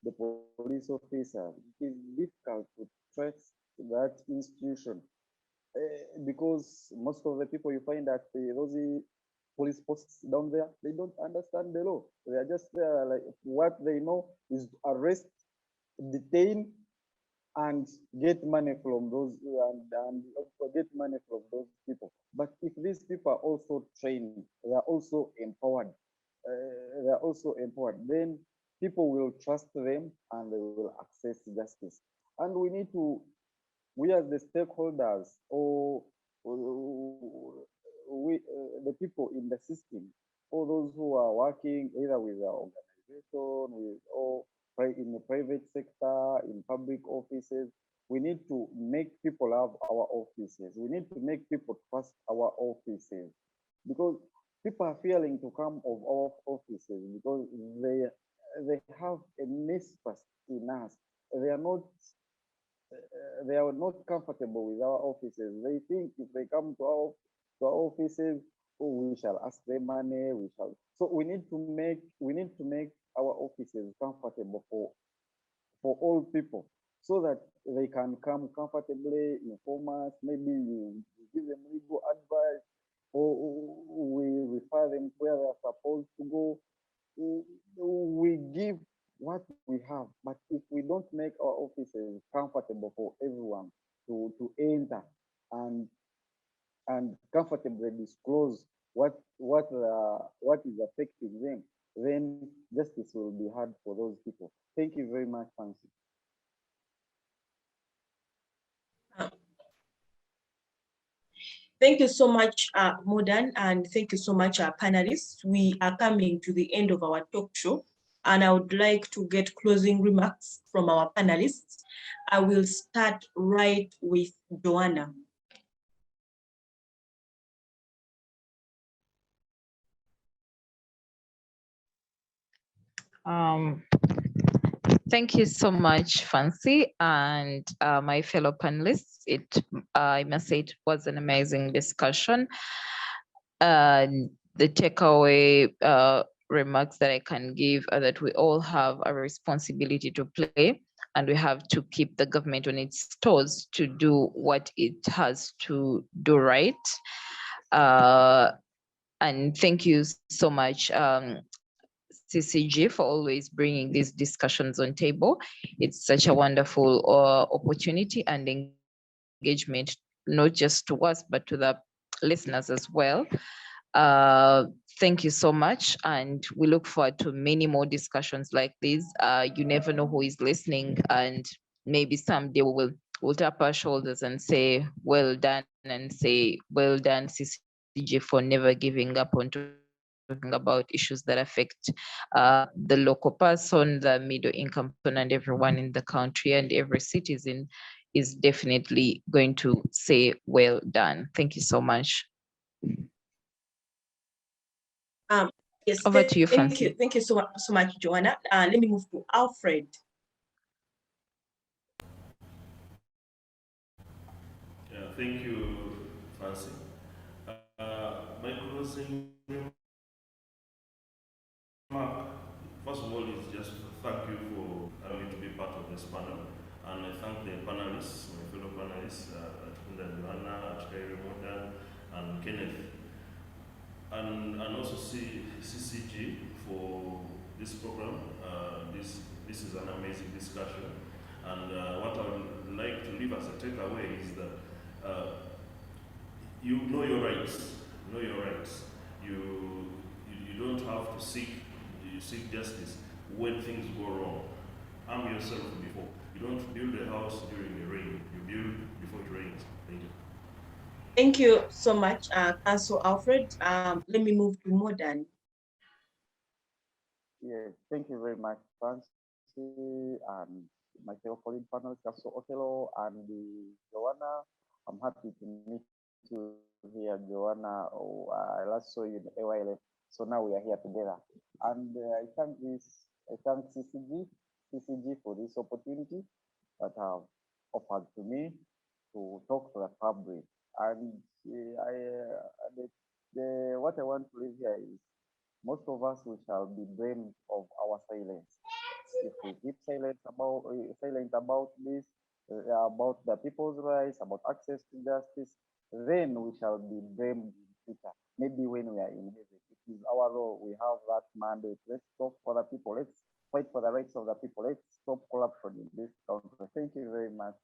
It is difficult to trust that institution because most of the people you find at the those police posts down there, they don't understand the law. They are just there, like what they know is to arrest, detain, and get money from those and get money from those people. But if these people are also trained, they are also empowered, then people will trust them and they will access justice. And we as the stakeholders, or the people in the system, all those who are working either with the organization, or in the private sector, in public offices, we need to make people have our offices. We need to make people trust our offices, because people are failing to come of our offices because they have a mistrust in us. They are not they are not comfortable with our offices. They think if they come to our offices, oh, we shall ask them money. We shall. So we need to make our offices comfortable for all people, so that they can come comfortably, inform us. Maybe you give them legal advice, or we refer them where they are supposed to go. We give what we have, but if we don't make our offices comfortable for everyone to enter and comfortably disclose what is affecting them, then justice will be hard for those people. Thank you very much, Fancy. Thank you so much, Modern, and thank you so much, panelists. We are coming to the end of our talk show, and I would like to get closing remarks from our panelists. I will start right with Joana. Thank you so much, Fancy, and my fellow panelists. I must say it was an amazing discussion. The takeaway remarks that I can give are that we all have a responsibility to play, and we have to keep the government on its toes to do what it has to do right. And thank you so much, CCG, for always bringing these discussions on table. It's such a wonderful opportunity and engagement, not just to us, but to the listeners as well. Thank you so much, and we look forward to many more discussions like this. You never know who is listening, and maybe someday we'll tap our shoulders and say, well done, and say, well done, CCG, for never giving up on talking about issues that affect the local person, the middle income person, and everyone in the country, and every citizen is definitely going to say, well done. Thank you so much. Yes, Over to you, Fancy. Thank you so much, Joanna. Let me move to Alfred. Yeah, thank you, Fancy. My closing remark, first of all, is just thank you for allowing me to be part of this panel. And I thank the panelists, my fellow panelists, Atukunda, Joana, Atuhuriire, and Kenneth. And also CCG for this program. This is an amazing discussion. And what I would like to leave as a takeaway is that you know your rights. Know your rights. You don't have to seek justice when things go wrong. Arm yourself before. You don't build a house during the rain. You build before it rains. Thank you. Thank you so much, Council Alfred. Let me move to Modern. Yes, thank you very much, Fancy, and my fellow colleague panelists, Council Okello and Joanna. I'm happy to meet you here, Joanna. Oh, I last saw you in AYLF, so now we are here together. And I thank CCG for this opportunity that have offered to me to talk to the public. And what I want to leave here is, most of us, we shall be blamed of our silence. If we keep silent about this, about the people's rights, about access to justice, then we shall be blamed in future. Maybe when we are in heaven, it is our role. We have that mandate. Let's talk for the people. Let's fight for the rights of the people. Let's stop corruption in this country. Thank you very much.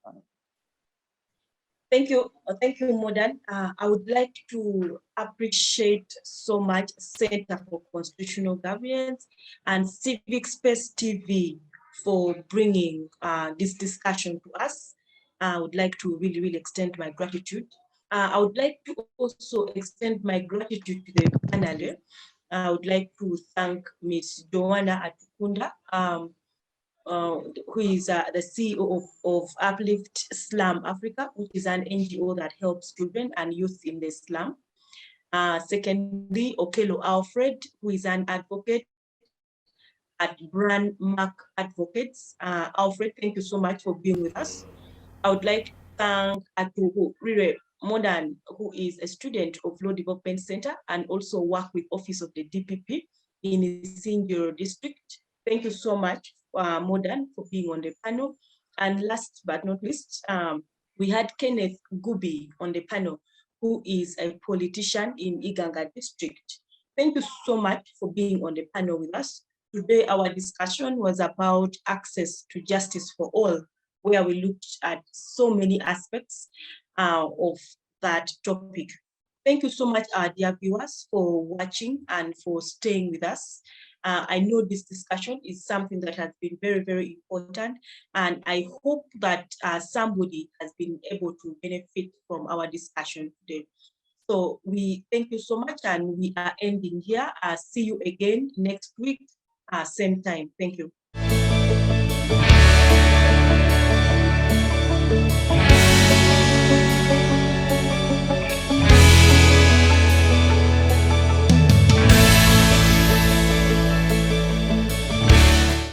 Thank you, Modern. I would like to appreciate so much Center for Constitutional Governance and Civic Space TV for bringing this discussion to us. I would like to really extend my gratitude. I would like to also extend my gratitude to the panel. I would like to thank Ms. Joana Atukunda, who is the CEO of Uplift Slum Africa, which is an NGO that helps children and youth in the slum. Secondly, Okello Alfred, who is an advocate at Branmark Advocates. Alfred, thank you so much for being with us. I would like to thank Atuhuriire, who is a student of Law Development Center and also work with Office of the DPP in Isingiro district. Thank you so much, Modern, for being on the panel. And last but not least, we had Kenneth Gubbi on the panel, who is a politician in Iganga district. Thank you so much for being on the panel with us. Today, our discussion was about access to justice for all, where we looked at so many aspects of that topic. Thank you so much, dear viewers, for watching and for staying with us. I know this discussion is something that has been very important, and I hope that somebody has been able to benefit from our discussion today. So we thank you so much, and we are ending here. See you again next week, same time. Thank you.